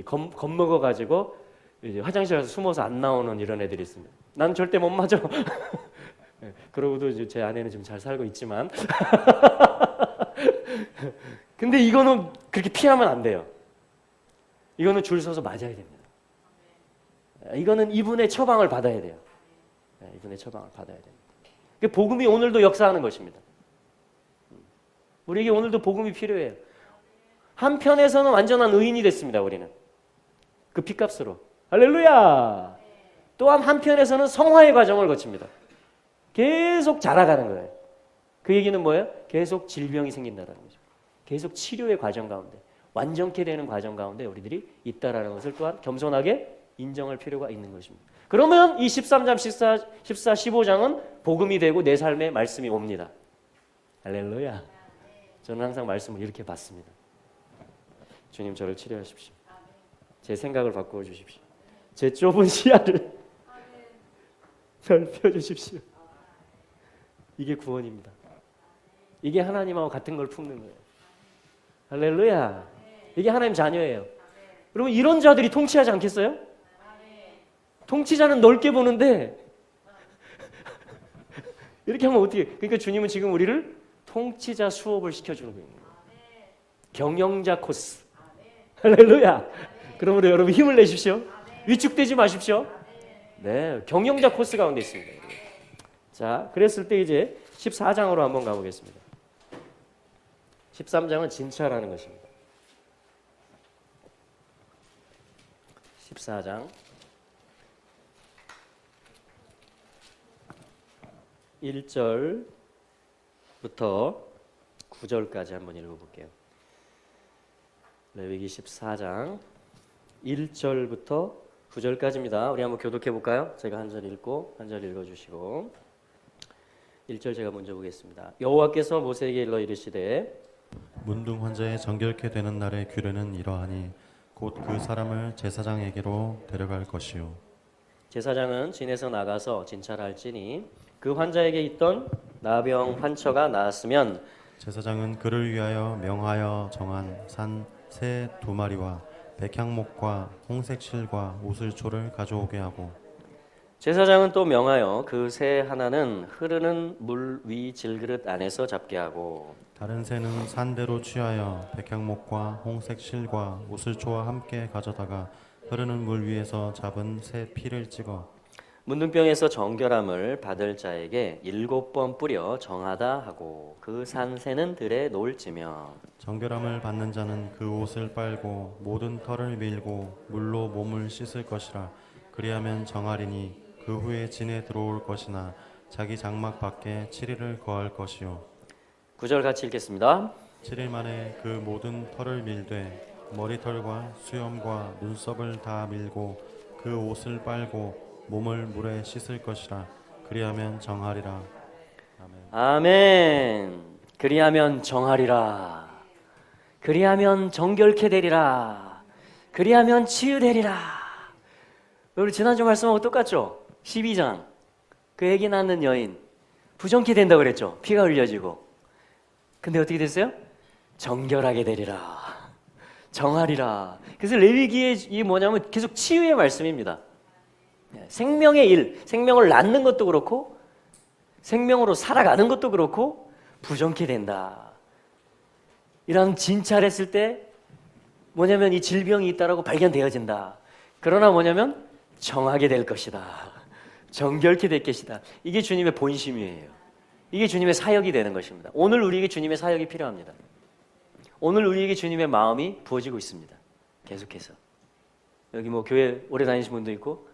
겁먹어 가지고 이제 화장실 가서 숨어서 안 나오는 이런 애들이 있습니다. 난 절대 못 맞아. 그러고도 이제 제 아내는 지금 잘 살고 있지만 근데 이거는 그렇게 피하면 안 돼요. 이거는 줄 서서 맞아야 됩니다. 이거는 이분의 처방을 받아야 돼요. 이분의 처방을 받아야 됩니다. 복음이 오늘도 역사하는 것입니다. 우리에게 오늘도 복음이 필요해요. 한편에서는 완전한 의인이 됐습니다. 우리는 그 피값으로. 할렐루야. 또한 한편에서는 성화의 과정을 거칩니다. 계속 자라가는 거예요. 그 얘기는 뭐예요? 계속 질병이 생긴다는 거죠. 계속 치료의 과정 가운데, 완전케 되는 과정 가운데 우리들이 있다라는 것을 또한 겸손하게 인정할 필요가 있는 것입니다. 그러면 이 13장, 14, 15장은 복음이 되고 내 삶에 말씀이 옵니다. 할렐루야. 저는 항상 말씀을 이렇게 받습니다. 주님 저를 치료하십시오. 제 생각을 바꾸어 주십시오. 제 좁은 시야를 넓혀 주십시오. 이게 구원입니다. 이게 하나님하고 같은 걸 품는 거예요. 할렐루야. 이게 하나님 자녀예요. 여러분 이런 자들이 통치하지 않겠어요? 통치자는 넓게 보는데 이렇게 하면 어떻게? 그러니까 주님은 지금 우리를 통치자 수업을 시켜주는 거예요. 경영자 코스. 할렐루야. 그러므로 여러분 힘을 내십시오. 위축되지 마십시오. 네, 경영자 코스 가운데 있습니다. 자, 그랬을 때 이제 14장으로 한번 가보겠습니다. 13장은 진찰하는 것입니다. 14장 1절부터 9절까지 한번 읽어볼게요. 레위기 14장 1절부터 9절까지입니다. 우리 한번 교독해 볼까요? 제가 한 절 읽고 한 절 읽어주시고 1절 제가 먼저 보겠습니다. 여호와께서 모세에게 일러 이르시되 문둥 환자의 정결케 되는 날의 규례는 이러하니 곧 그 사람을 제사장에게로 데려갈 것이요 제사장은 진에서 나가서 진찰할지니 그 환자에게 있던 나병 환처가 나았으면 제사장은 그를 위하여 명하여 정한 산 새 2마리와 백향목과 홍색 실과 우슬초를 가져오게 하고 제사장은 또 명하여 그 새 하나는 흐르는 물 위 질그릇 안에서 잡게 하고 다른 새는 산대로 취하여 백향목과 홍색 실과 우슬초와 함께 가져다가 흐르는 물 위에서 잡은 새 피를 찍어 문둥병에서 정결함을 받을 자에게 7번 뿌려 정하다 하고 그 산 새는 들에 놓을지며 정결함을 받는 자는 그 옷을 빨고 모든 털을 밀고 물로 몸을 씻을 것이라 그리하면 정하리니 그 후에 진에 들어올 것이나 자기 장막 밖에 7일을 거할 것이요 9절 같이 읽겠습니다. 7일 만에 그 모든 털을 밀되 머리털과 수염과 눈썹을 다 밀고 그 옷을 빨고 몸을 물에 씻을 것이라 그리하면 정하리라. 아멘. 아멘. 그리하면 정하리라. 그리하면 정결케 되리라. 그리하면 치유되리라. 우리 지난주 말씀하고 똑같죠? 12장 그 아기 낳는 여인 부정케 된다고 그랬죠? 피가 흘려지고 근데 어떻게 됐어요? 정결하게 되리라. 정하리라. 그래서 레위기의 이 뭐냐면 계속 치유의 말씀입니다. 생명의 일, 생명을 낳는 것도 그렇고 생명으로 살아가는 것도 그렇고 부정케 된다. 이런 진찰했을 때 뭐냐면 이 질병이 있다라고 발견되어진다. 그러나 뭐냐면 정하게 될 것이다. 정결케 될 것이다. 이게 주님의 본심이에요. 이게 주님의 사역이 되는 것입니다. 오늘 우리에게 주님의 사역이 필요합니다. 오늘 우리에게 주님의 마음이 부어지고 있습니다. 계속해서 여기 뭐 교회 오래 다니신 분도 있고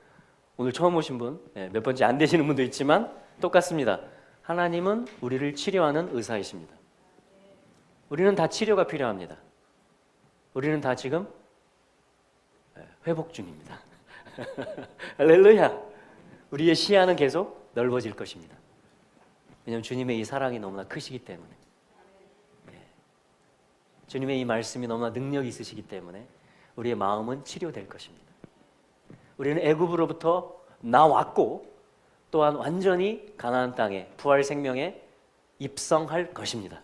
오늘 처음 오신 분, 몇 번째 안 되시는 분도 있지만 똑같습니다. 하나님은 우리를 치료하는 의사이십니다. 우리는 다 치료가 필요합니다. 우리는 다 지금 회복 중입니다. 할렐루야. 우리의 시야는 계속 넓어질 것입니다. 왜냐하면 주님의 이 사랑이 너무나 크시기 때문에 주님의 이 말씀이 너무나 능력이 있으시기 때문에 우리의 마음은 치료될 것입니다. 우리는 애굽으로부터 나왔고 또한 완전히 가나안 땅에 부활 생명에 입성할 것입니다.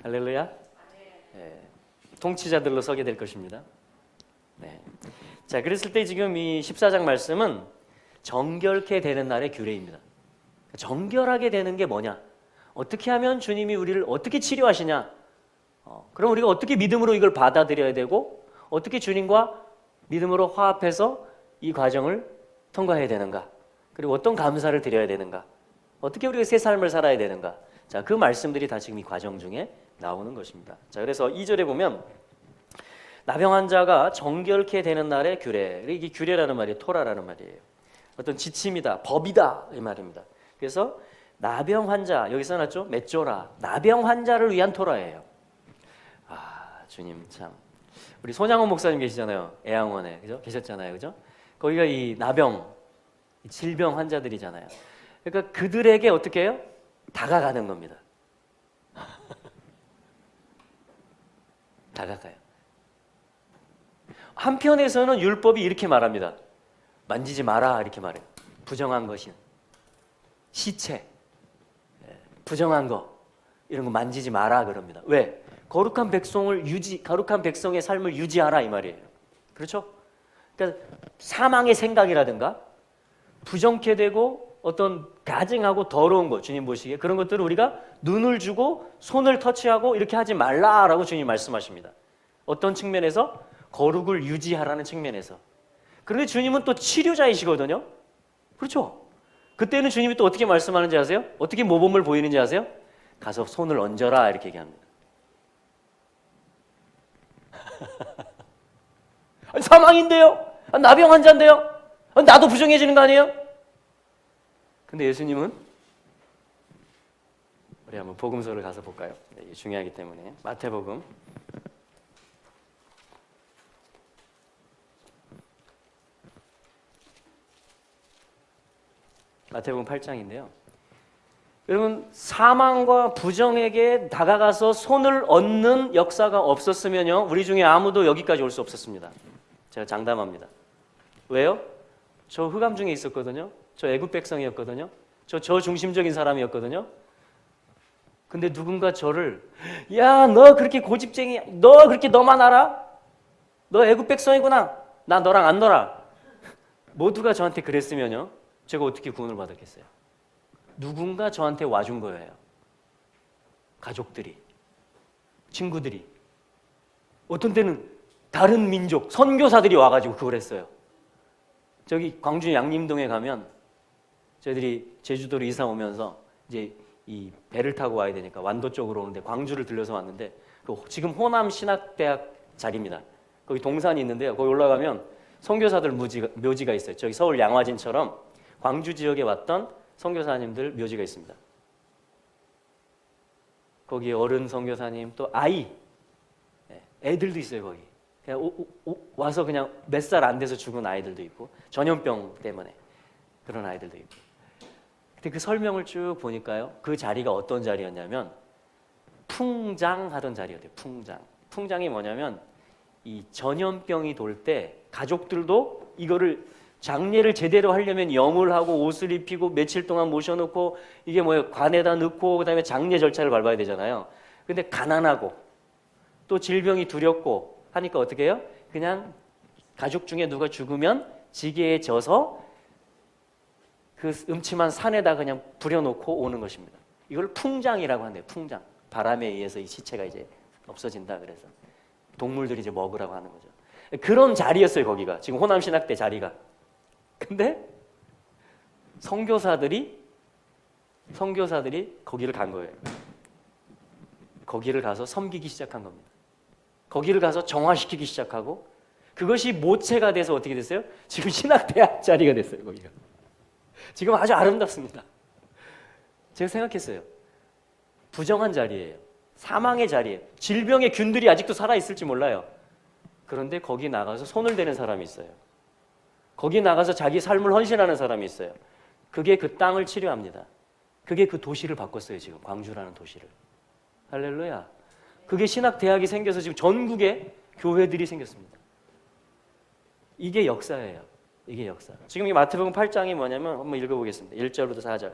할렐루야. 통치자들로 서게 될 것입니다. 네. 자, 그랬을 때 지금 이 14장 말씀은 정결케 되는 날의 규례입니다. 정결하게 되는 게 뭐냐? 어떻게 하면 주님이 우리를 어떻게 치료하시냐? 그럼 우리가 어떻게 믿음으로 이걸 받아들여야 되고 어떻게 주님과 믿음으로 화합해서 이 과정을 통과해야 되는가? 그리고 어떤 감사를 드려야 되는가? 어떻게 우리가 새 삶을 살아야 되는가? 자, 그 말씀들이 다 지금 이 과정 중에 나오는 것입니다. 자, 그래서 2절에 보면 나병 환자가 정결케 되는 날의 규례. 이게 규례라는 말이 토라라는 말이에요. 어떤 지침이다, 법이다 이 말입니다. 그래서 나병 환자 여기 써놨죠? 메쪼라. 나병 환자를 위한 토라예요. 아, 주님 참. 우리 손양원 목사님 계시잖아요. 애양원에 그죠? 계셨잖아요, 그죠? 거기가 이 나병, 질병 환자들이잖아요. 그러니까 그들에게 어떻게 해요? 다가가는 겁니다. 다가가요. 한편에서는 율법이 이렇게 말합니다. 만지지 마라 이렇게 말해요. 부정한 것이 시체, 부정한 거 이런 거 만지지 마라 그럽니다. 왜? 거룩한 백성의 삶을 유지하라 이 말이에요. 그렇죠? 그러니까 사망의 생각이라든가 부정케 되고 어떤 가증하고 더러운 것, 주님 보시기에 그런 것들을 우리가 눈을 주고 손을 터치하고 이렇게 하지 말라라고 주님 말씀하십니다. 어떤 측면에서? 거룩을 유지하라는 측면에서. 그런데 주님은 또 치료자이시거든요. 그렇죠? 그때는 주님이 또 어떻게 말씀하는지 아세요? 어떻게 모범을 보이는지 아세요? 가서 손을 얹어라 이렇게 얘기합니다. 아니, 사망인데요? 나병 환자인데요? 나도 부정해지는 거 아니에요? 근데 예수님은 우리 한번 복음서를 가서 볼까요? 네, 이게 중요하기 때문에 마태복음 8장인데요. 여러분 사망과 부정에게 다가가서 손을 얹는 역사가 없었으면요 우리 중에 아무도 여기까지 올 수 없었습니다. 제가 장담합니다. 왜요? 저 흑암 중에 있었거든요. 저 애굽 백성이었거든요. 저 중심적인 사람이었거든요. 근데 누군가 저를 야, 너 그렇게 고집쟁이, 너 그렇게 너만 알아? 너 애굽 백성이구나. 나 너랑 안 놀아. 모두가 저한테 그랬으면요 제가 어떻게 구원을 받았겠어요? 누군가 저한테 와준 거예요. 가족들이, 친구들이, 어떤 때는 다른 민족 선교사들이 와가지고 그걸 했어요. 저기 광주 양림동에 가면 저희들이 제주도로 이사 오면서 이제 이 배를 타고 와야 되니까 완도 쪽으로 오는데 광주를 들려서 왔는데 지금 호남 신학대학 자리입니다. 거기 동산이 있는데요. 거기 올라가면 선교사들 묘지가 있어요. 저기 서울 양화진처럼 광주 지역에 왔던 선교사님들 묘지가 있습니다. 거기에 어른 선교사님 또 아이, 애들도 있어요. 거기 그냥 와서 그냥 몇 살 안 돼서 죽은 아이들도 있고 전염병 때문에 그런 아이들도 있고. 근데 그 설명을 쭉 보니까요 그 자리가 어떤 자리였냐면 풍장하던 자리였대요. 풍장이 뭐냐면 이 전염병이 돌 때 가족들도 이거를 장례를 제대로 하려면 염을 하고 옷을 입히고 며칠 동안 모셔놓고 이게 뭐예요? 관에다 넣고 그다음에 장례 절차를 밟아야 되잖아요. 근데 가난하고 또 질병이 두렵고 하니까 어떻게 해요? 그냥 가족 중에 누가 죽으면 지게에 져서 그 음침한 산에다 그냥 부려놓고 오는 것입니다. 이걸 풍장이라고 한대요. 풍장. 바람에 의해서 이 시체가 이제 없어진다 그래서 동물들이 이제 먹으라고 하는 거죠. 그런 자리였어요. 거기가 지금 호남신학대 자리가. 근데 선교사들이 거기를 간 거예요. 거기를 가서 섬기기 시작한 겁니다. 거기를 가서 정화시키기 시작하고 그것이 모체가 돼서 어떻게 됐어요? 지금 신학대학 자리가 됐어요. 거기가. 지금 아주 아름답습니다. 제가 생각했어요. 부정한 자리예요. 사망의 자리예요. 질병의 균들이 아직도 살아있을지 몰라요. 그런데 거기 나가서 손을 대는 사람이 있어요. 거기 나가서 자기 삶을 헌신하는 사람이 있어요. 그게 그 땅을 치료합니다. 그게 그 도시를 바꿨어요. 지금 광주라는 도시를. 할렐루야. 그게 신학대학이 생겨서 지금 전국에 교회들이 생겼습니다. 이게 역사예요. 이게 역사. 지금 이 마태복음 8장이 뭐냐면 한번 읽어보겠습니다. 1절부터 4절.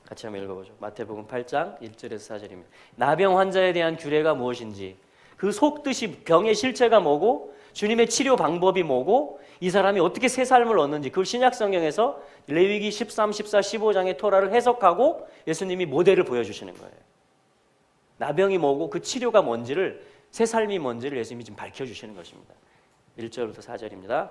같이 한번 읽어보죠. 마태복음 8장 1절에서 4절입니다. 나병 환자에 대한 규례가 무엇인지, 그 속뜻이 병의 실체가 뭐고, 주님의 치료 방법이 뭐고, 이 사람이 어떻게 새 삶을 얻는지, 그걸 신약 성경에서 레위기 13, 14, 15장의 토라를 해석하고 예수님이 모델을 보여주시는 거예요. 나병이 뭐고 그 치료가 뭔지를, 새 삶이 뭔지를 예수님이 지금 밝혀주시는 것입니다. 1절부터 4절입니다.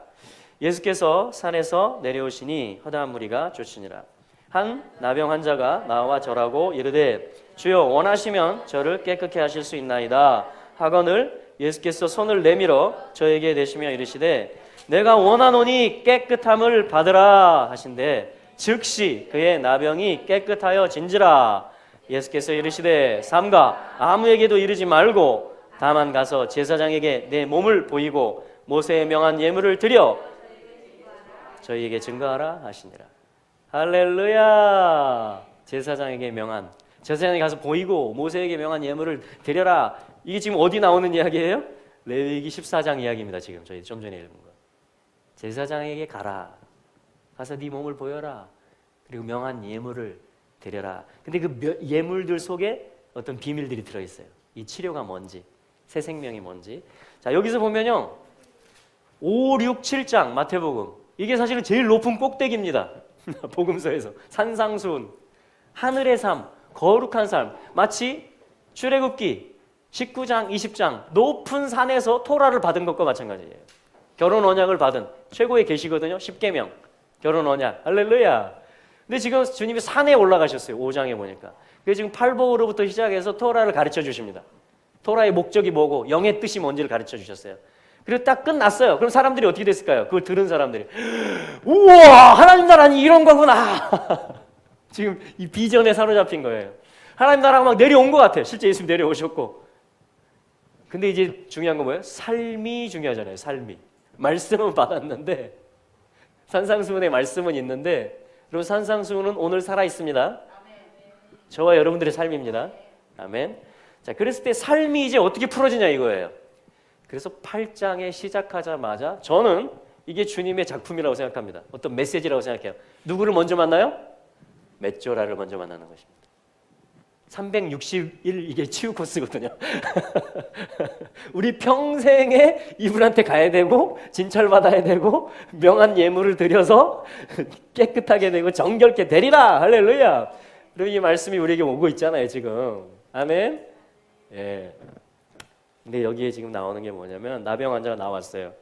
예수께서 산에서 내려오시니 허다한 무리가 쫓으니라. 한 나병 환자가 나와 절하고 이르되 주여 원하시면 저를 깨끗게 하실 수 있나이다 하거늘 예수께서 손을 내밀어 저에게 대시며 이르시되 내가 원하노니 깨끗함을 받으라 하신대 즉시 그의 나병이 깨끗하여 진지라. 예수께서 이르시되 삼가 아무에게도 이르지 말고 다만 가서 제사장에게 내 몸을 보이고 모세의 명한 예물을 드려 저희에게 증거하라 하시니라. 할렐루야. 제사장에게 명한, 제사장에 가서 보이고 모세에게 명한 예물을 드려라. 이게 지금 어디 나오는 이야기예요? 레위기 14장 이야기입니다. 지금 저희 좀 전에 읽은 거. 제사장에게 가라. 가서 네 몸을 보여라. 그리고 명한 예물을 드려라. 근데 그 예물들 속에 어떤 비밀들이 들어있어요. 이 치료가 뭔지, 새 생명이 뭔지. 자, 여기서 보면요. 5, 6, 7장 마태복음. 이게 사실은 제일 높은 꼭대기입니다. 복음서에서. 산상수훈, 하늘의 삶, 거룩한 삶. 마치 출애굽기 19장, 20장 높은 산에서 토라를 받은 것과 마찬가지예요. 결혼 언약을 받은 최고의 계시거든요. 10계명. 결혼 언약. 할렐루야. 근데 지금 주님이 산에 올라가셨어요. 5장에 보니까. 그래서 지금 팔복으로부터 시작해서 토라를 가르쳐 주십니다. 토라의 목적이 뭐고 영의 뜻이 뭔지를 가르쳐 주셨어요. 그리고 딱 끝났어요. 그럼 사람들이 어떻게 됐을까요? 그걸 들은 사람들이 우와, 하나님 나라니 이런 거구나. 지금 이 비전에 사로잡힌 거예요. 하나님 나라가 막 내려온 것 같아요. 실제 예수님 내려오셨고. 근데 이제 중요한 건 뭐예요? 삶이 중요하잖아요. 삶이. 말씀은 받았는데 산상수훈의 말씀은 있는데 그리고 산상수훈은 오늘 살아 있습니다. 저와 여러분들의 삶입니다. 아멘. 자, 그랬을 때 삶이 이제 어떻게 풀어지냐 이거예요. 그래서 8장에 시작하자마자 저는 이게 주님의 작품이라고 생각합니다. 어떤 메시지라고 생각해요. 누구를 먼저 만나요? 맷조라를 먼저 만나는 것입니다. 360일 이게 치유 코스거든요. 우리 평생에 이분한테 가야 되고 진찰받아야 되고 명한 예물을 드려서 깨끗하게 되고 정결케 되리라. 할렐루야. 그리고 이 말씀이 우리에게 오고 있잖아요 지금. 아멘. 예. 근데 여기에 지금 나오는 게 뭐냐면 나병 환자가 나왔어요.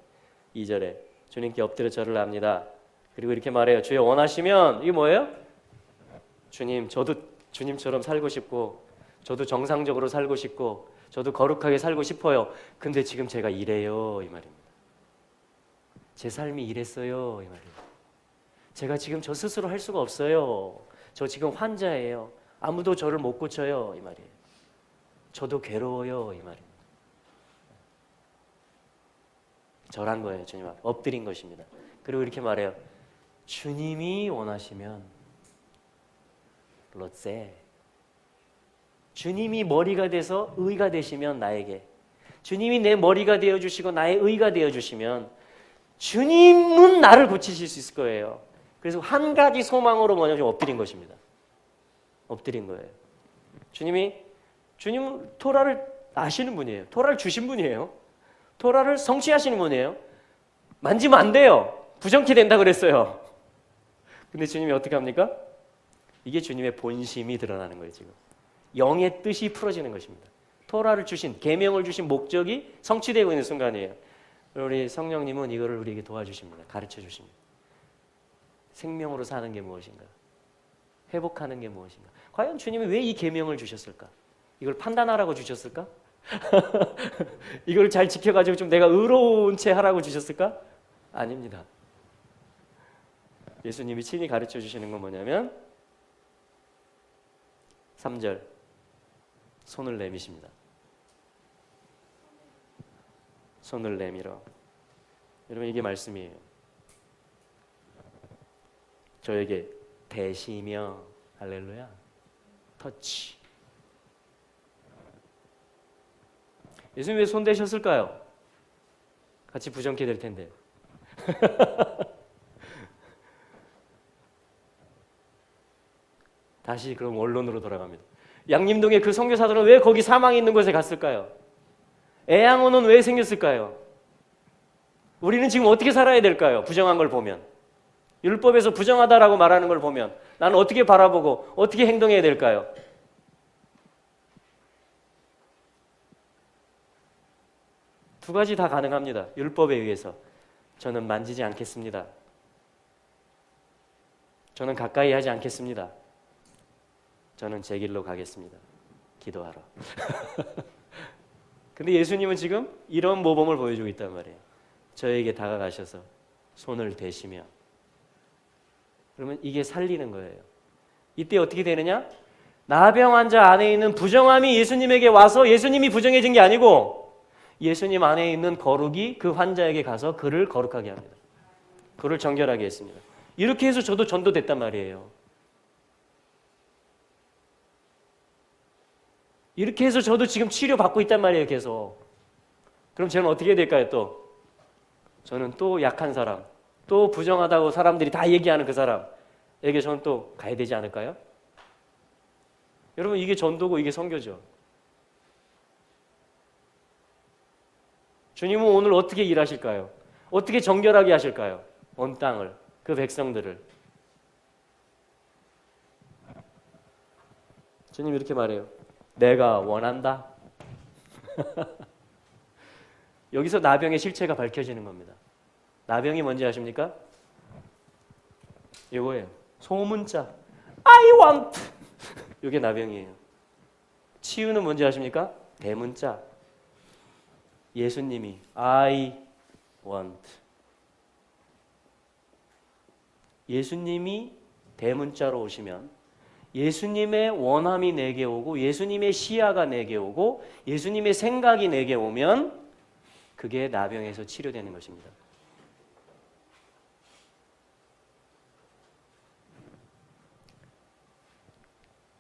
2절에 주님께 엎드려 절을 합니다. 그리고 이렇게 말해요. 주여 원하시면 이게 뭐예요? 주님 저도 주님처럼 살고 싶고 저도 정상적으로 살고 싶고 저도 거룩하게 살고 싶어요. 근데 지금 제가 이래요 이 말입니다. 제 삶이 이랬어요 이 말입니다. 제가 지금 저 스스로 할 수가 없어요. 저 지금 환자예요. 아무도 저를 못 고쳐요 이 말이에요. 저도 괴로워요 이 말입니다. 절한 거예요. 주님 앞에 엎드린 것입니다. 그리고 이렇게 말해요. 주님이 원하시면 롯세 주님이 머리가 돼서 의가 되시면 나에게 주님이 내 머리가 되어주시고 나의 의가 되어주시면 주님은 나를 고치실 수 있을 거예요. 그래서 한 가지 소망으로 뭐냐면 엎드린 것입니다. 엎드린 거예요. 주님은 토라를 아시는 분이에요. 토라를 주신 분이에요. 토라를 성취하시는 분이에요. 만지면 안 돼요. 부정케 된다 그랬어요. 근데 주님이 어떻게 합니까? 이게 주님의 본심이 드러나는 거예요. 지금 영의 뜻이 풀어지는 것입니다. 토라를 주신 계명을 주신 목적이 성취되고 있는 순간이에요. 우리 성령님은 이거를 우리에게 도와주십니다. 가르쳐 주십니다. 생명으로 사는 게 무엇인가? 회복하는 게 무엇인가? 과연 주님이 왜 이 계명을 주셨을까? 이걸 판단하라고 주셨을까? 이걸 잘 지켜가지고 좀 내가 의로운 채 하라고 주셨을까? 아닙니다. 예수님이 친히 가르쳐 주시는 건 뭐냐면 3절 손을 내미십니다. 손을 내밀어. 여러분 이게 말씀이에요. 저에게 대시며 할렐루야 터치. 예수님 왜 손 대셨을까요? 같이 부정케 될 텐데. 다시 그럼 원론으로 돌아갑니다. 양림동의 그 선교사들은 왜 거기 사망이 있는 곳에 갔을까요? 애양호는 왜 생겼을까요? 우리는 지금 어떻게 살아야 될까요? 부정한 걸 보면. 율법에서 부정하다라고 말하는 걸 보면 나는 어떻게 바라보고 어떻게 행동해야 될까요? 두 가지 다 가능합니다. 율법에 의해서 저는 만지지 않겠습니다. 저는 가까이 하지 않겠습니다. 저는 제 길로 가겠습니다. 기도하러. 근데 예수님은 지금 이런 모범을 보여주고 있단 말이에요. 저에게 다가가셔서 손을 대시며 그러면 이게 살리는 거예요. 이때 어떻게 되느냐? 나병 환자 안에 있는 부정함이 예수님에게 와서 예수님이 부정해진 게 아니고 예수님 안에 있는 거룩이 그 환자에게 가서 그를 거룩하게 합니다. 그를 정결하게 했습니다. 이렇게 해서 저도 전도됐단 말이에요. 이렇게 해서 저도 지금 치료받고 있단 말이에요. 계속 그럼 저는 어떻게 해야 될까요? 또 저는 또 약한 사람, 또 부정하다고 사람들이 다 얘기하는 그 사람에게 저는 또 가야 되지 않을까요? 여러분, 이게 전도고 이게 선교죠. 주님은 오늘 어떻게 일하실까요? 어떻게 정결하게 하실까요? 온 땅을, 그 백성들을. 주님 이렇게 말해요. 내가 원한다. 여기서 나병의 실체가 밝혀지는 겁니다. 나병이 뭔지 아십니까? 이거예요. 소문자. I want. 이게 나병이에요. 치유는 뭔지 아십니까? 대문자. 예수님이 I want. 예수님이 대문자로 오시면 예수님의 원함이 내게 오고 예수님의 시야가 내게 오고 예수님의 생각이 내게 오면 그게 나병에서 치료되는 것입니다.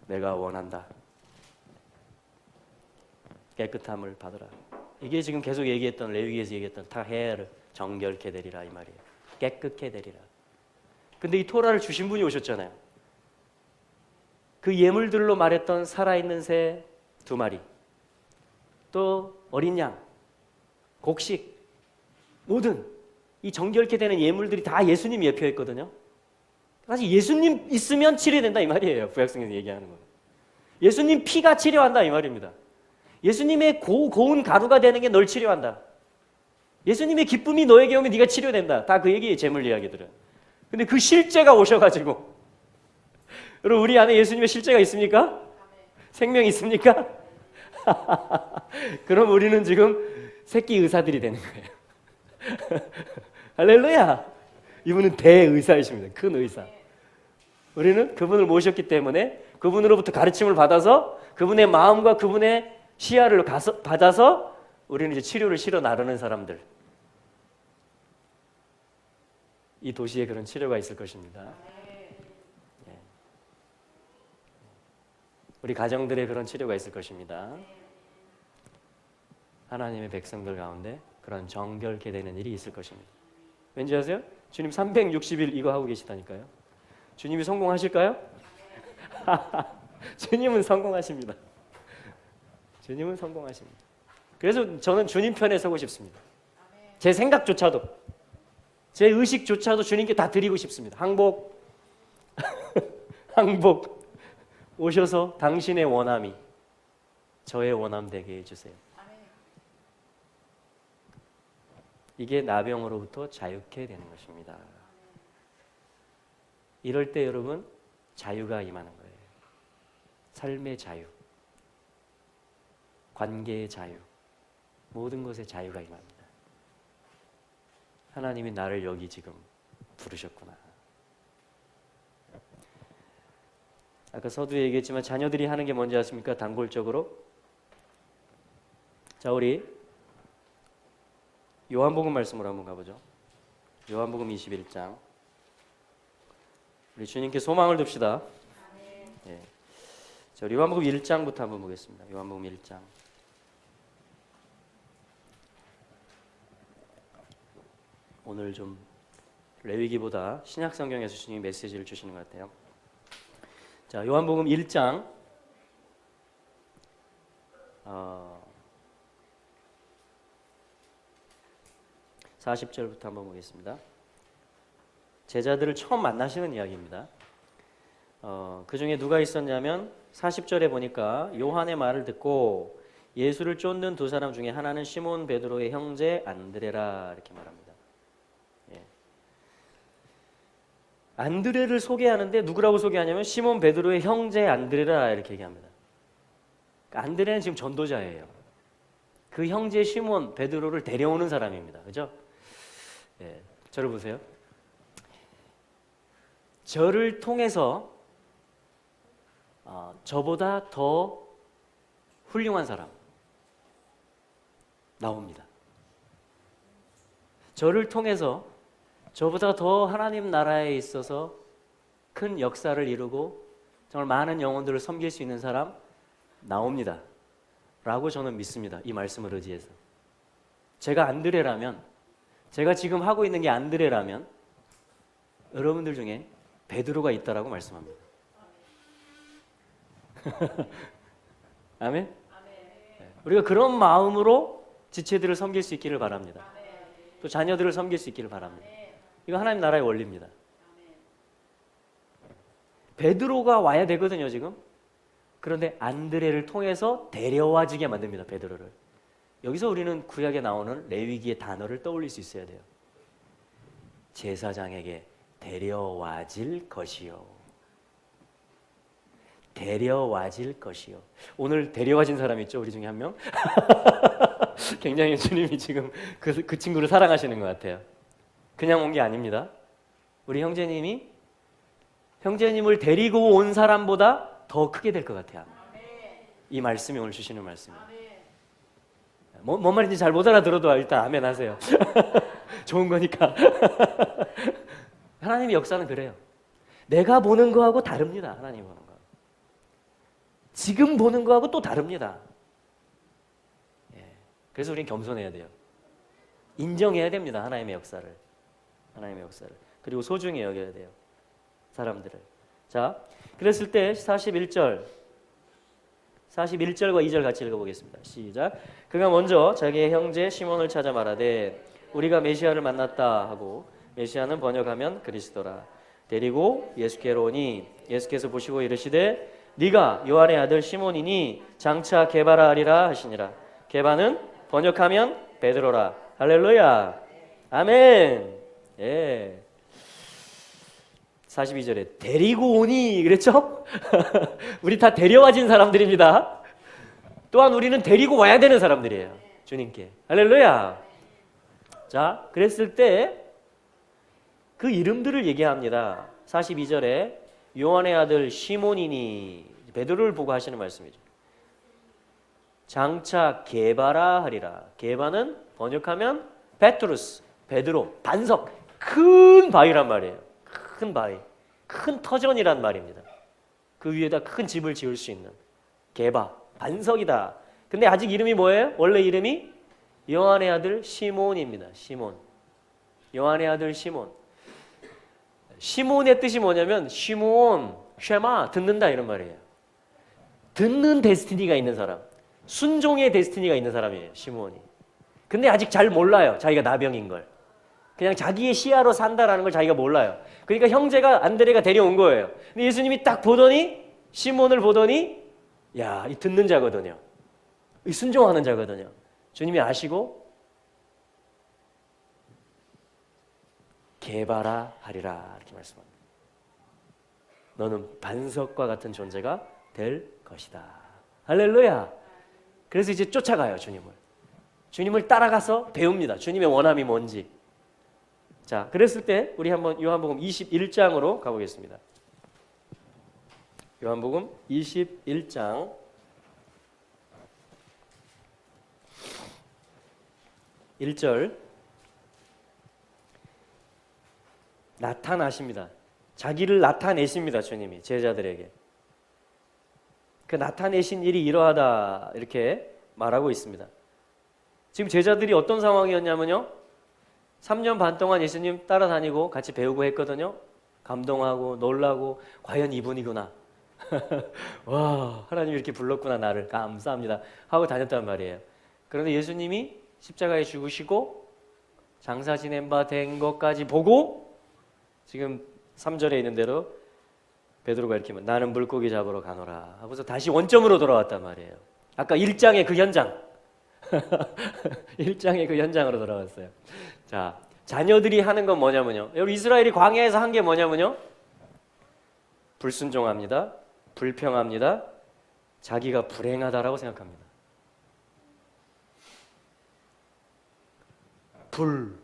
내가 원한다. 깨끗함을 받으라. 이게 지금 계속 얘기했던 레위기에서 얘기했던 타헤르 정결케 되리라 이 말이에요. 깨끗게 되리라. 근데 이 토라를 주신 분이 오셨잖아요. 그 예물들로 말했던 살아있는 새 2마리, 또 어린 양, 곡식, 모든 이 정결케 되는 예물들이 다 예수님 예표했거든요. 사실 예수님 있으면 치료된다 이 말이에요. 구약성에서 얘기하는 거. 예수님 피가 치료한다 이 말입니다. 예수님의 고운 가루가 되는 게 널 치료한다. 예수님의 기쁨이 너에게 오면 네가 치료된다. 다 그 얘기예요. 재물 이야기들은. 근데 그 실제가 오셔가지고 여러분, 우리 안에 예수님의 실제가 있습니까? 생명이 있습니까? 그럼 우리는 지금 새끼 의사들이 되는 거예요. 할렐루야. 이분은 대의사이십니다. 큰 의사. 우리는 그분을 모셨기 때문에 그분으로부터 가르침을 받아서 그분의 마음과 그분의 시야를 받아서 우리는 이제 치료를 실어 나르는 사람들. 이 도시에 그런 치료가 있을 것입니다. 우리 가정들의 그런 치료가 있을 것입니다. 하나님의 백성들 가운데 그런 정결케 되는 일이 있을 것입니다. 왠지 아세요? 주님 360일 이거 하고 계시다니까요. 주님이 성공하실까요? 주님은 성공하십니다. 주님은 성공하십니다. 그래서 저는 주님 편에 서고 싶습니다. 제 생각조차도, 제 의식조차도 주님께 다 드리고 싶습니다. 항복, 항복 오셔서 당신의 원함이 저의 원함 되게 해주세요. 이게 나병으로부터 자유케 되는 것입니다. 이럴 때 여러분 자유가 임하는 거예요. 삶의 자유, 관계의 자유, 모든 것에 자유가 임합니다. 하나님이 나를 여기 지금 부르셨구나. 아까 서두에 얘기했지만 자녀들이 하는 게 뭔지 아십니까? 단골적으로. 자, 우리 요한복음 말씀으로 한번 가보죠. 요한복음 21장. 우리 주님께 소망을 둡시다. 예. 자, 요한복음 1장부터 한번 보겠습니다. 요한복음 1장. 오늘 좀 레위기보다 신약 성경에서 주님이 메시지를 주시는 것 같아요. 자, 요한복음 1장 40절부터 한번 보겠습니다. 제자들을 처음 만나시는 이야기입니다. 그 중에 누가 있었냐면 40절에 보니까 요한의 말을 듣고 예수를 쫓는 2사람 중에 하나는 시몬 베드로의 형제 안드레라 이렇게 말합니다. 예. 안드레를 소개하는데 누구라고 소개하냐면 시몬 베드로의 형제 안드레라 이렇게 얘기합니다. 안드레는 지금 전도자예요. 그 형제 시몬 베드로를 데려오는 사람입니다. 그죠? 예. 저를 보세요. 저를 통해서 저보다 더 훌륭한 사람 나옵니다. 저를 통해서 저보다 더 하나님 나라에 있어서 큰 역사를 이루고 정말 많은 영혼들을 섬길 수 있는 사람 나옵니다. 라고 저는 믿습니다. 이 말씀을 의지해서. 제가 안드레라면, 제가 지금 하고 있는 게 안드레라면 여러분들 중에 베드로가 있다라고 말씀합니다. 아멘? 우리가 그런 마음으로 지체들을 섬길 수 있기를 바랍니다. 또 자녀들을 섬길 수 있기를 바랍니다. 이거 하나님 나라의 원리입니다. 베드로가 와야 되거든요, 지금. 그런데 안드레를 통해서 데려와지게 만듭니다, 베드로를. 여기서 우리는 구약에 나오는 레위기의 단어를 떠올릴 수 있어야 돼요. 제사장에게 데려와질 것이요. 데려와질 것이요. 오늘 데려와진 사람 있죠? 우리 중에 한 명? 굉장히 주님이 지금 그 친구를 사랑하시는 것 같아요. 그냥 온 게 아닙니다. 우리 형제님이 형제님을 데리고 온 사람보다 더 크게 될 것 같아요. 이 말씀이 오늘 주시는 말씀이에요. 뭔 말인지 잘 못 알아들어도 일단 아멘 하세요. 좋은 거니까. 하나님의 역사는 그래요. 내가 보는 거하고 다릅니다. 하나님 보는 거. 지금 보는 거하고 또 다릅니다. 그래서 우리는 겸손해야 돼요. 인정해야 됩니다. 하나님의 역사를. 하나님의 역사를. 그리고 소중히 여겨야 돼요. 사람들을. 자, 그랬을 때 41절과 2절 같이 읽어보겠습니다. 시작. 그가 먼저 자기의 형제 시몬을 찾아 말하되 우리가 메시아를 만났다 하고, 메시아는 번역하면 그리스도라. 데리고 예수께로 오니 예수께서 보시고 이르시되 네가 요한의 아들 시몬이니 장차 게바라 하리라 하시니라. 게바는 번역하면 베드로라. 할렐루야. 아멘. 예. 42절에 데리고 오니 그랬죠? 우리 다 데려와진 사람들입니다. 또한 우리는 데리고 와야 되는 사람들이에요. 주님께. 할렐루야. 자, 그랬을 때 그 이름들을 얘기합니다. 42절에 요한의 아들 시몬이니, 베드로를 보고 하시는 말씀이죠. 장차 게바라 하리라. 게바는 번역하면 페트루스, 베드로, 반석, 큰 바위란 말이에요. 큰 바위, 큰 터전이란 말입니다. 그 위에다 큰 집을 지을 수 있는 게바, 반석이다. 근데 아직 이름이 뭐예요? 원래 이름이 요한의 아들 시몬입니다. 시몬. 요한의 아들 시몬. 시몬의 뜻이 뭐냐면 시몬, 쉐마, 듣는다 이런 말이에요. 듣는 데스티니가 있는 사람, 순종의 데스티니가 있는 사람이에요. 시몬이. 근데 아직 잘 몰라요. 자기가 나병인 걸. 그냥 자기의 시야로 산다라는 걸 자기가 몰라요. 그러니까 형제가 안드레가 데려온 거예요. 근데 예수님이 딱 보더니, 시몬을 보더니, 야, 이 듣는 자거든요. 이 순종하는 자거든요. 주님이 아시고 게바라 하리라 이렇게 말씀합니다. 너는 반석과 같은 존재가 될 것이다. 할렐루야. 그래서 이제 쫓아가요. 주님을 따라가서 배웁니다. 주님의 원함이 뭔지. 자, 그랬을 때 우리 한번 요한복음 21장으로 가보겠습니다. 요한복음 21장 1절. 나타나십니다. 자기를 나타내십니다. 주님이 제자들에게. 그 나타내신 일이 이러하다 이렇게 말하고 있습니다. 지금 제자들이 어떤 상황이었냐면요, 3년 반 동안 예수님 따라다니고 같이 배우고 했거든요. 감동하고 놀라고 과연 이분이구나. 와, 하나님이 이렇게 불렀구나 나를 감사합니다 하고 다녔단 말이에요. 그런데 예수님이 십자가에 죽으시고 장사 지낸 바 된 것까지 보고 지금 3절에 있는 대로 베드로가 이렇게 나는 물고기 잡으러 가노라 하고서 다시 원점으로 돌아왔단 말이에요. 아까 1장의 그 현장 1장의 그 현장으로 돌아왔어요. 자, 자녀들이 하는 건 뭐냐면요, 여러분 이스라엘이 광야에서 한 게 뭐냐면요, 불순종합니다. 불평합니다. 자기가 불행하다라고 생각합니다. 불.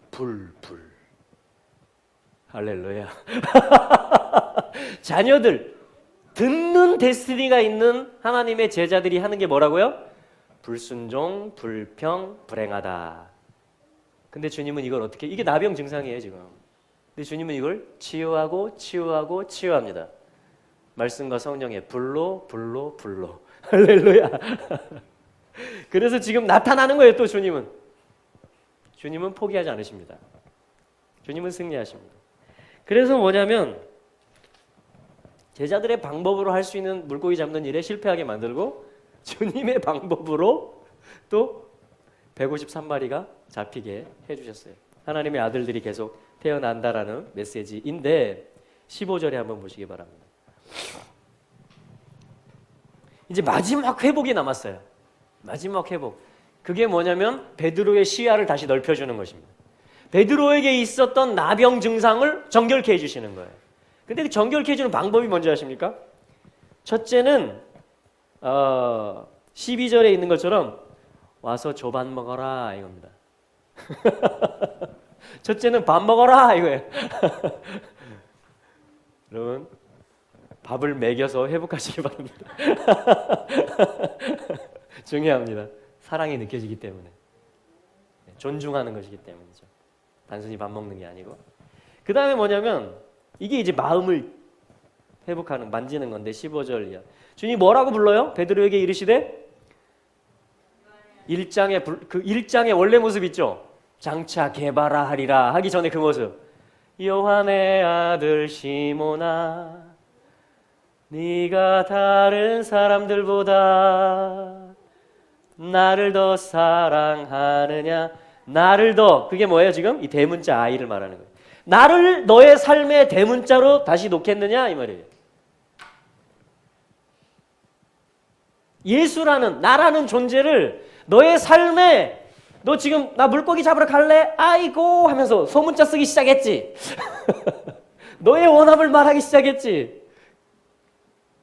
할렐루야. 자녀들, 듣는 데스티니가 있는 하나님의 제자들이 하는 게 뭐라고요? 불순종, 불평, 불행하다. 근데 주님은 이걸 어떻게, 이게 나병 증상이에요 지금. 근데 주님은 이걸 치유합니다. 말씀과 성령의 불로. 할렐루야. 그래서 지금 나타나는 거예요. 또 주님은 주님은 포기하지 않으십니다. 주님은 승리하십니다. 그래서 뭐냐면 제자들의 방법으로 할 수 있는 물고기 잡는 일에 실패하게 만들고 주님의 방법으로 또 153마리가 잡히게 해주셨어요. 하나님의 아들들이 계속 태어난다라는 메시지인데 15절에 한번 보시기 바랍니다. 이제 마지막 회복이 남았어요. 마지막 회복. 그게 뭐냐면 베드로의 시야를 다시 넓혀주는 것입니다. 베드로에게 있었던 나병 증상을 정결케 해주시는 거예요. 근데 그 정결케 해주는 방법이 뭔지 아십니까? 첫째는 12절에 있는 것처럼 와서 밥 먹어라 이겁니다. 첫째는 밥 먹어라 이거예요. 여러분 밥을 먹여서 회복하시기 바랍니다. 중요합니다. 사랑이 느껴지기 때문에 존중하는 것이기 때문이죠. 단순히 밥 먹는 게 아니고. 그 다음에 뭐냐면 이게 이제 마음을 회복하는 만지는 건데 15절 이하. 주님이 뭐라고 불러요? 베드로에게 이르시되 1장의 원래 모습 있죠? 장차 개바라 하리라 하기 전에 그 모습. 요한의 아들 시몬아 네가 다른 사람들보다 나를 더 사랑하느냐. 나를 더, 그게 뭐예요 지금? 이 대문자 아이를 말하는 거예요. 나를 너의 삶의 대문자로 다시 놓겠느냐 이 말이에요. 예수라는 나라는 존재를 너의 삶에 너 지금 나 물고기 잡으러 갈래? 아이고 하면서 소문자 쓰기 시작했지. 너의 원함을 말하기 시작했지.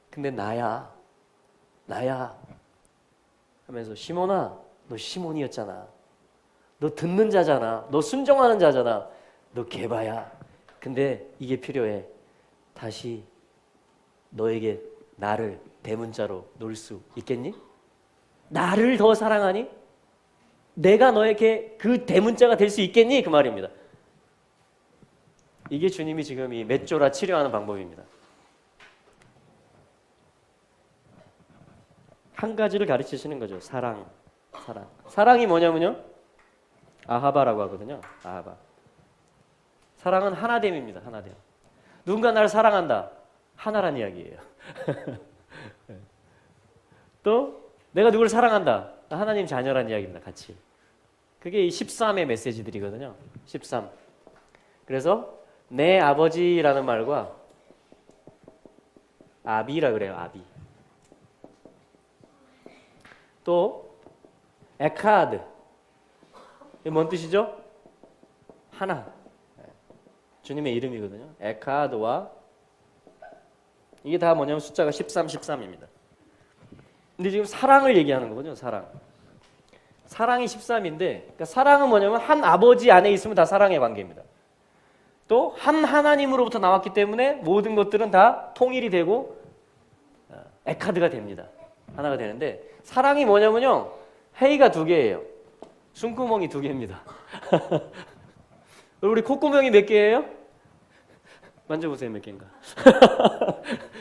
근데 나야 하면서 시몬아 너 시몬이었잖아. 너 듣는 자잖아. 너 순종하는 자잖아. 너 개바야. 근데 이게 필요해. 다시 너에게 나를 대문자로 놓을 수 있겠니? 나를 더 사랑하니? 내가 너에게 그 대문자가 될 수 있겠니? 그 말입니다. 이게 주님이 지금 이 맷조라 치료하는 방법입니다. 한 가지를 가르치시는 거죠. 사랑. 사랑이 뭐냐면요. 아하바라고 하거든요. 아하바. 사랑은 하나됨입니다. 하나됨. 누군가 나를 사랑한다. 하나란 이야기예요. 또 내가 누구를 사랑한다. 하나님 자녀란 이야기입니다. 같이. 그게 이 13의 메시지들이거든요. 13. 그래서 내 아버지라는 말과 아비라 그래요. 아비. 또 에카드. 이게 뭔 뜻이죠? 하나. 주님의 이름이거든요. 에카드와 이게 다 뭐냐면 숫자가 13, 13입니다. 근데 지금 사랑을 얘기하는 거거든요. 사랑이 13인데 그러니까 사랑은 뭐냐면 한 아버지 안에 있으면 다 사랑의 관계입니다. 또 한 하나님으로부터 나왔기 때문에 모든 것들은 다 통일이 되고 에카드가 됩니다. 하나가 되는데 사랑이 뭐냐면요. 해이가 2개예요. 숨구멍이 2개입니다. 우리 콧구멍이 몇 개예요? 만져보세요. 몇 개인가?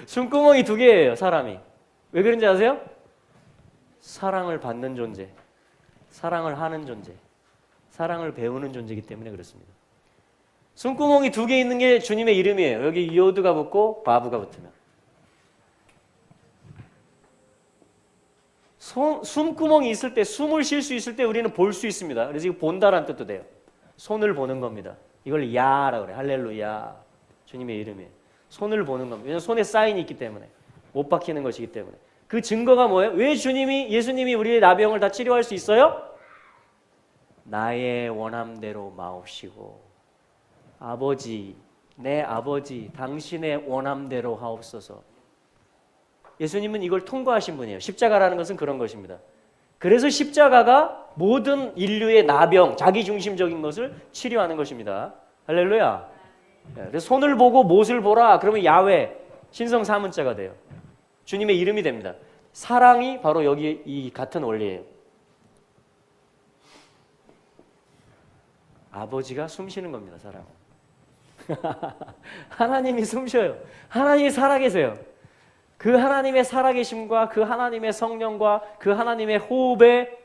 숨구멍이 2개예요. 사람이. 왜 그런지 아세요? 사랑을 받는 존재, 사랑을 하는 존재, 사랑을 배우는 존재이기 때문에 그렇습니다. 숨구멍이 2개 있는 게 주님의 이름이에요. 여기 요드가 붙고 바브가 붙으면. 숨구멍이 있을 때, 숨을 쉴 수 있을 때 우리는 볼 수 있습니다. 그래서 이거 본다라는 뜻도 돼요. 손을 보는 겁니다. 이걸 야라고 그래요. 할렐루야. 주님의 이름이에요. 손을 보는 겁니다. 왜냐하면 손에 사인이 있기 때문에. 못 박히는 것이기 때문에. 그 증거가 뭐예요? 왜 예수님이 우리의 나병을 다 치료할 수 있어요? 나의 원함대로 마옵시고 아버지, 내 아버지, 당신의 원함대로 하옵소서. 예수님은 이걸 통과하신 분이에요. 십자가라는 것은 그런 것입니다. 그래서 십자가가 모든 인류의 나병, 자기중심적인 것을 치료하는 것입니다. 할렐루야. 그래서 손을 보고 못을 보라. 그러면 야훼, 신성 사문자가 돼요. 주님의 이름이 됩니다. 사랑이 바로 여기 이 같은 원리예요. 아버지가 숨 쉬는 겁니다. 사랑은. 하나님이 숨 쉬어요. 하나님이 살아계세요. 그 하나님의 살아계심과 그 하나님의 성령과 그 하나님의 호흡에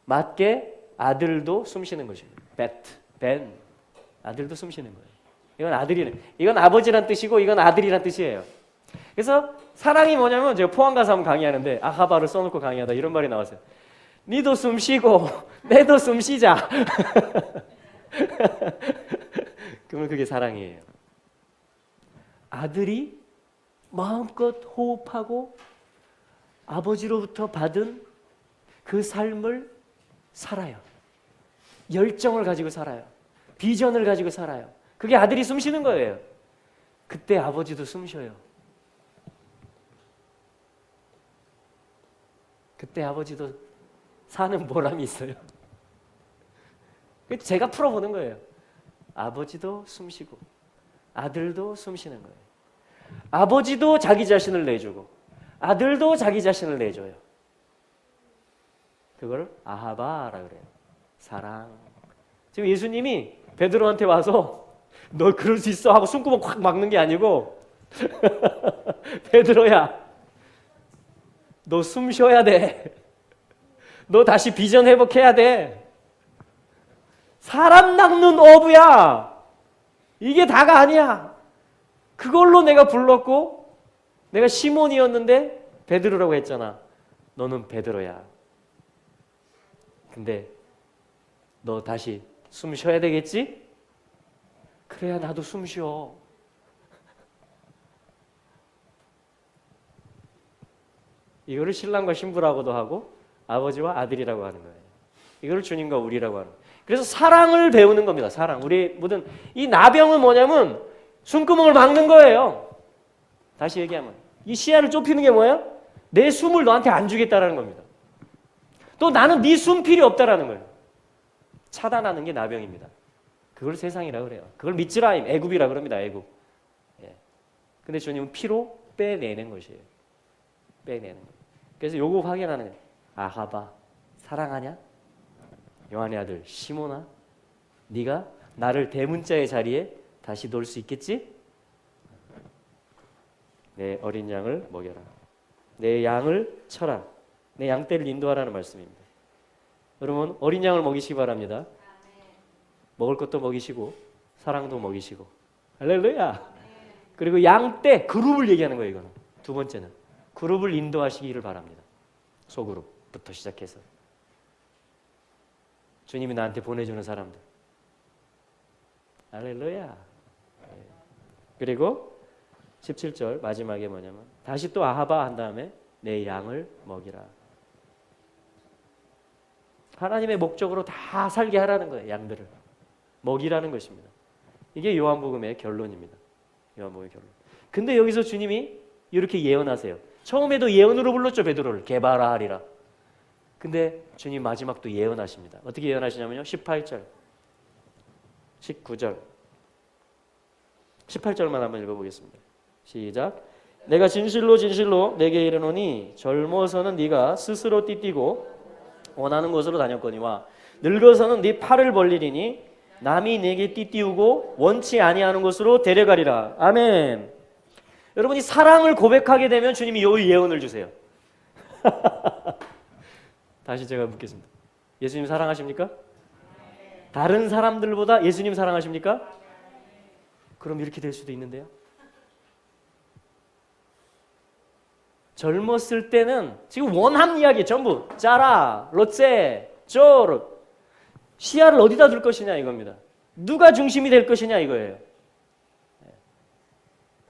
맞게 아들도 숨쉬는 것입니다. 벤. 아들도 숨쉬는 거예요. 이건 아들이래. 이건 아버지란 뜻이고 이건 아들이란 뜻이에요. 그래서 사랑이 뭐냐면 제가 포항 가서 한번 강의하는데 아하바를 써놓고 강의하다 이런 말이 나왔어요. 니도 숨 쉬고 내도 숨 쉬자. 그러면 그게 사랑이에요. 아들이 마음껏 호흡하고 아버지로부터 받은 그 삶을 살아요. 열정을 가지고 살아요. 비전을 가지고 살아요. 그게 아들이 숨 쉬는 거예요. 그때 아버지도 숨 쉬어요. 그때 아버지도 사는 보람이 있어요. 제가 풀어보는 거예요. 아버지도 숨 쉬고 아들도 숨 쉬는 거예요. 아버지도 자기 자신을 내주고 아들도 자기 자신을 내줘요. 그걸 아하바라 그래요. 사랑. 지금 예수님이 베드로한테 와서 너 그럴 수 있어 하고 숨구멍 콱 막는 게 아니고 베드로야 너 숨 쉬어야 돼. 너 다시 비전 회복해야 돼. 사람 낚는 어부야. 이게 다가 아니야. 그걸로 내가 불렀고 내가 시몬이었는데 베드로라고 했잖아. 너는 베드로야. 근데 너 다시 숨 쉬어야 되겠지? 그래야 나도 숨 쉬어. 이거를 신랑과 신부라고도 하고 아버지와 아들이라고 하는 거예요. 이거를 주님과 우리라고 하는 거예요. 그래서 사랑을 배우는 겁니다. 사랑. 우리 모든 이 나병은 뭐냐면 숨구멍을 막는 거예요. 다시 얘기하면 이 시야를 좁히는 게 뭐예요? 내 숨을 너한테 안 주겠다라는 겁니다. 또 나는 네 숨 필요 없다라는 거예요. 차단하는 게 나병입니다. 그걸 세상이라 그래요. 그걸 미츠라임, 애굽이라 그럽니다. 애굽. 예. 근데 주님은 피로 빼내는 것이에요. 빼내는 거예요. 그래서 요거 확인하는 거예요. 아하바, 사랑하냐? 요한의 아들 시몬아, 네가 나를 대문자의 자리에 다시 놓을 수 있겠지? 내 어린 양을 먹여라. 내 양을 쳐라. 내 양떼를 인도하라는 말씀입니다. 여러분 어린 양을 먹이시기 바랍니다. 먹을 것도 먹이시고 사랑도 먹이시고 할렐루야. 그리고 양떼 그룹을 얘기하는 거예요. 이거는 두 번째는 그룹을 인도하시기를 바랍니다. 소그룹부터 시작해서 주님이 나한테 보내주는 사람들. 할렐루야. 그리고 17절 마지막에 뭐냐면 다시 또 아하바 한 다음에 내 양을 먹이라. 하나님의 목적으로 다 살게 하라는 거예요. 양들을 먹이라는 것입니다. 이게 요한복음의 결론입니다. 요한복음의 결론. 근데 여기서 주님이 이렇게 예언하세요. 처음에도 예언으로 불렀죠. 베드로를 개발하리라. 근데 주님 마지막도 예언하십니다. 어떻게 예언하시냐면요. 18절 19절 18절만 한번 읽어보겠습니다. 시작. 내가 진실로 진실로 내게 이르노니 젊어서는 네가 스스로 띠띠고 원하는 곳으로 다녔거니와 늙어서는 네 팔을 벌리리니 남이 네게 띠띠우고 원치 아니하는 곳으로 데려가리라. 아멘. 여러분이 사랑을 고백하게 되면 주님이 요 예언을 주세요. 다시 제가 묻겠습니다. 예수님 사랑하십니까? 다른 사람들보다 예수님 사랑하십니까? 그럼 이렇게 될 수도 있는데요. 젊었을 때는 지금 원하는 이야기 전부 짜라, 롯세, 쪼르 시야를 어디다 둘 것이냐 이겁니다. 누가 중심이 될 것이냐 이거예요.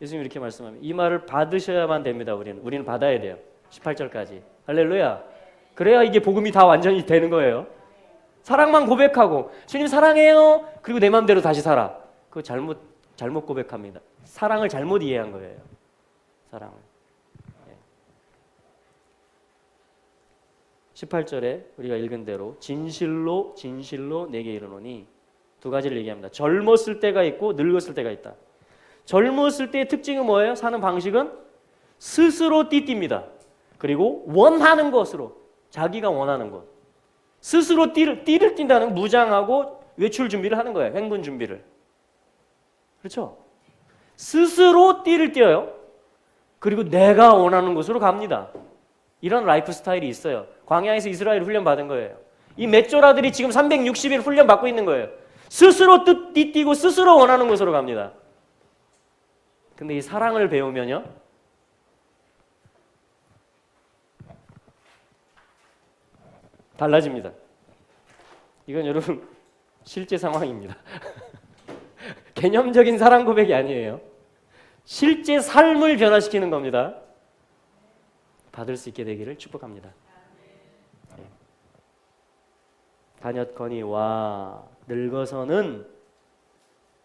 예수님 이렇게 말씀합니다. 이 말을 받으셔야만 됩니다. 우리는 받아야 돼요. 18절까지. 할렐루야. 그래야 이게 복음이 다 완전히 되는 거예요. 사랑만 고백하고 주님 사랑해요. 그리고 내 마음대로 다시 살아. 그거 잘못 고백합니다. 사랑을 잘못 이해한 거예요. 사랑을. 18절에 우리가 읽은 대로 진실로 진실로 내게 이르노니 두 가지를 얘기합니다. 젊었을 때가 있고 늙었을 때가 있다. 젊었을 때의 특징은 뭐예요? 사는 방식은 스스로 띠띠입니다. 그리고 원하는 것으로 자기가 원하는 것. 스스로 띠를 띈다는 무장하고 외출 준비를 하는 거예요. 행군 준비를. 그렇죠? 스스로 띠를 띄어요. 그리고 내가 원하는 곳으로 갑니다. 이런 라이프 스타일이 있어요. 광야에서 이스라엘 훈련 받은 거예요. 이 맷조라들이 지금 360일 훈련 받고 있는 거예요. 스스로 뛰고 스스로 원하는 곳으로 갑니다. 근데 이 사랑을 배우면요, 달라집니다. 이건 여러분 실제 상황입니다. 개념적인 사랑 고백이 아니에요. 실제 삶을 변화시키는 겁니다. 받을 수 있게 되기를 축복합니다. 네. 다녔거니 와 늙어서는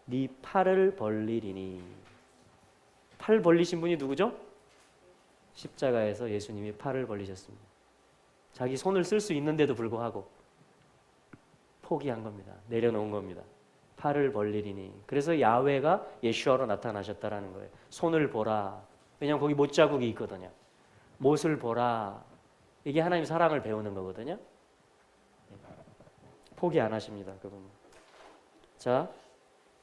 네 팔을 벌리리니. 팔 벌리신 분이 누구죠? 십자가에서 예수님이 팔을 벌리셨습니다. 자기 손을 쓸 수 있는데도 불구하고 포기한 겁니다. 내려놓은 겁니다. 팔을 벌리리니. 그래서 야훼가 예슈아로 나타나셨다라는 거예요. 손을 보라. 왜냐하면 거기 못자국이 있거든요. 못을 보라. 이게 하나님 사랑을 배우는 거거든요. 포기 안 하십니다. 그분. 자,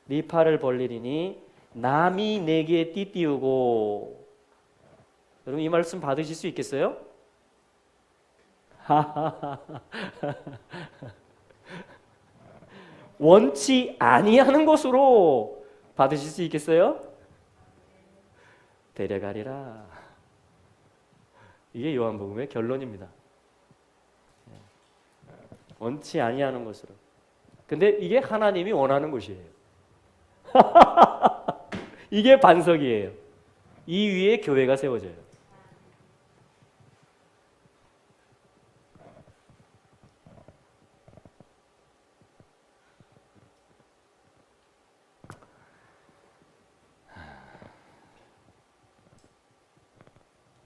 네 팔을 벌리리니 남이 내게 띠띠우고. 여러분 이 말씀 받으실 수 있겠어요? 원치 아니하는 것으로 받으실 수 있겠어요? 데려가리라. 이게 요한복음의 결론입니다. 원치 아니하는 것으로. 근데 이게 하나님이 원하는 것이에요. 이게 반석이에요. 이 위에 교회가 세워져요.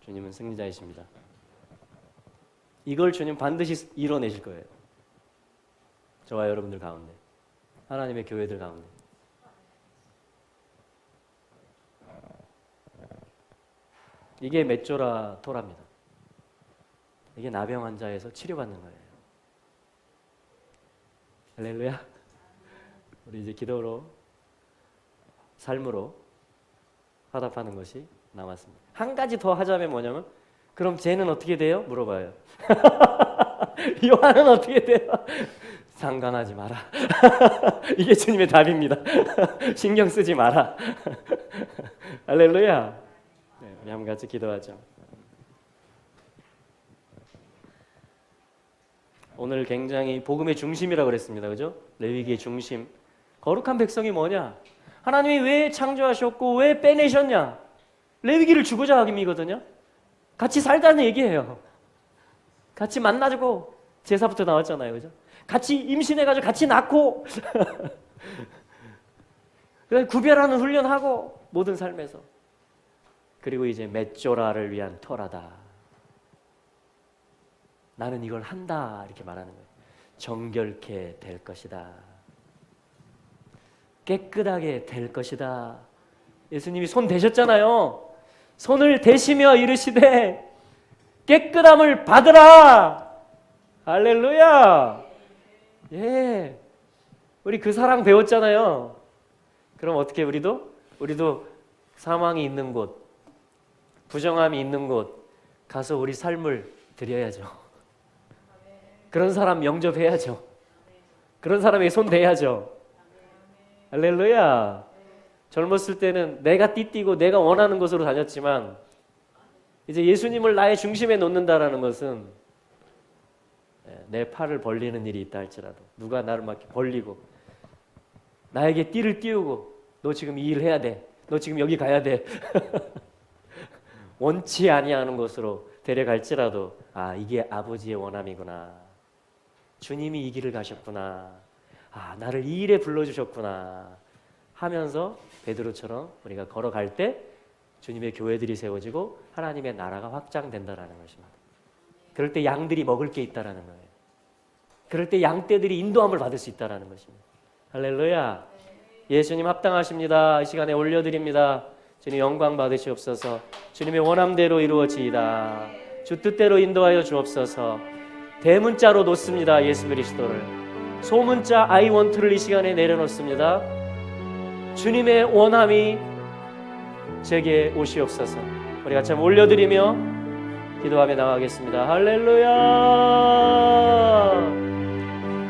주님은 승리자이십니다. 이걸 주님 반드시 이뤄내실 거예요. 저와 여러분들 가운데, 하나님의 교회들 가운데. 이게 맷조라 토라입니다. 이게 나병 환자에서 치료받는 거예요. 할렐루야. 우리 이제 기도로, 삶으로 화답하는 것이 남았습니다. 한 가지 더 하자면 뭐냐면, 그럼 쟤는 어떻게 돼요? 물어봐요. 요한은 어떻게 돼요? 상관하지 마라. 이게 주님의 답입니다. 신경 쓰지 마라. 할렐루야. 네, 우리 한번 같이 기도하죠. 오늘 굉장히 복음의 중심이라고 그랬습니다. 그죠? 레위기의 중심. 거룩한 백성이 뭐냐? 하나님이 왜 창조하셨고 왜 빼내셨냐? 레위기를 주고자 하기이거든요. 같이 살자는 얘기예요. 같이 만나고 제사부터 나왔잖아요. 그죠? 같이 임신해가지고 같이 낳고 구별하는 훈련하고 모든 삶에서. 그리고 이제 맷조라를 위한 터라다. 나는 이걸 한다 이렇게 말하는 거예요. 정결케 될 것이다. 깨끗하게 될 것이다. 예수님이 손 대셨잖아요. 손을 대시며 이르시되 깨끗함을 받으라. 할렐루야. 예, 우리 그 사랑 배웠잖아요. 그럼 어떻게 우리도 사망이 있는 곳, 부정함이 있는 곳 가서 우리 삶을 드려야죠. 그런 사람 영접해야죠. 그런 사람에게 손 대야죠. 할렐루야. 젊었을 때는 내가 띠띠고 내가 원하는 곳으로 다녔지만 이제 예수님을 나의 중심에 놓는다라는 것은 내 팔을 벌리는 일이 있다 할지라도 누가 나를 막 벌리고 나에게 띠를 띄우고 너 지금 이 일 해야 돼. 너 지금 여기 가야 돼. 원치 아니하는 곳으로 데려갈지라도 아 이게 아버지의 원함이구나. 주님이 이 길을 가셨구나. 아 나를 이 일에 불러주셨구나 하면서 베드로처럼 우리가 걸어갈 때 주님의 교회들이 세워지고 하나님의 나라가 확장된다라는 것입니다. 그럴 때 양들이 먹을 게 있다라는 거예요. 그럴 때 양떼들이 인도함을 받을 수 있다라는 것입니다. 할렐루야. 예수님 합당하십니다. 이 시간에 올려드립니다. 주님 영광 받으시옵소서. 주님의 원함대로 이루어지이다. 주 뜻대로 인도하여 주옵소서. 대문자로 놓습니다. 예수 그리스도를. 소문자 I want를 이 시간에 내려놓습니다. 주님의 원함이 제게 오시옵소서. 우리 같이 한번 올려드리며 기도하며 나가겠습니다. 할렐루야.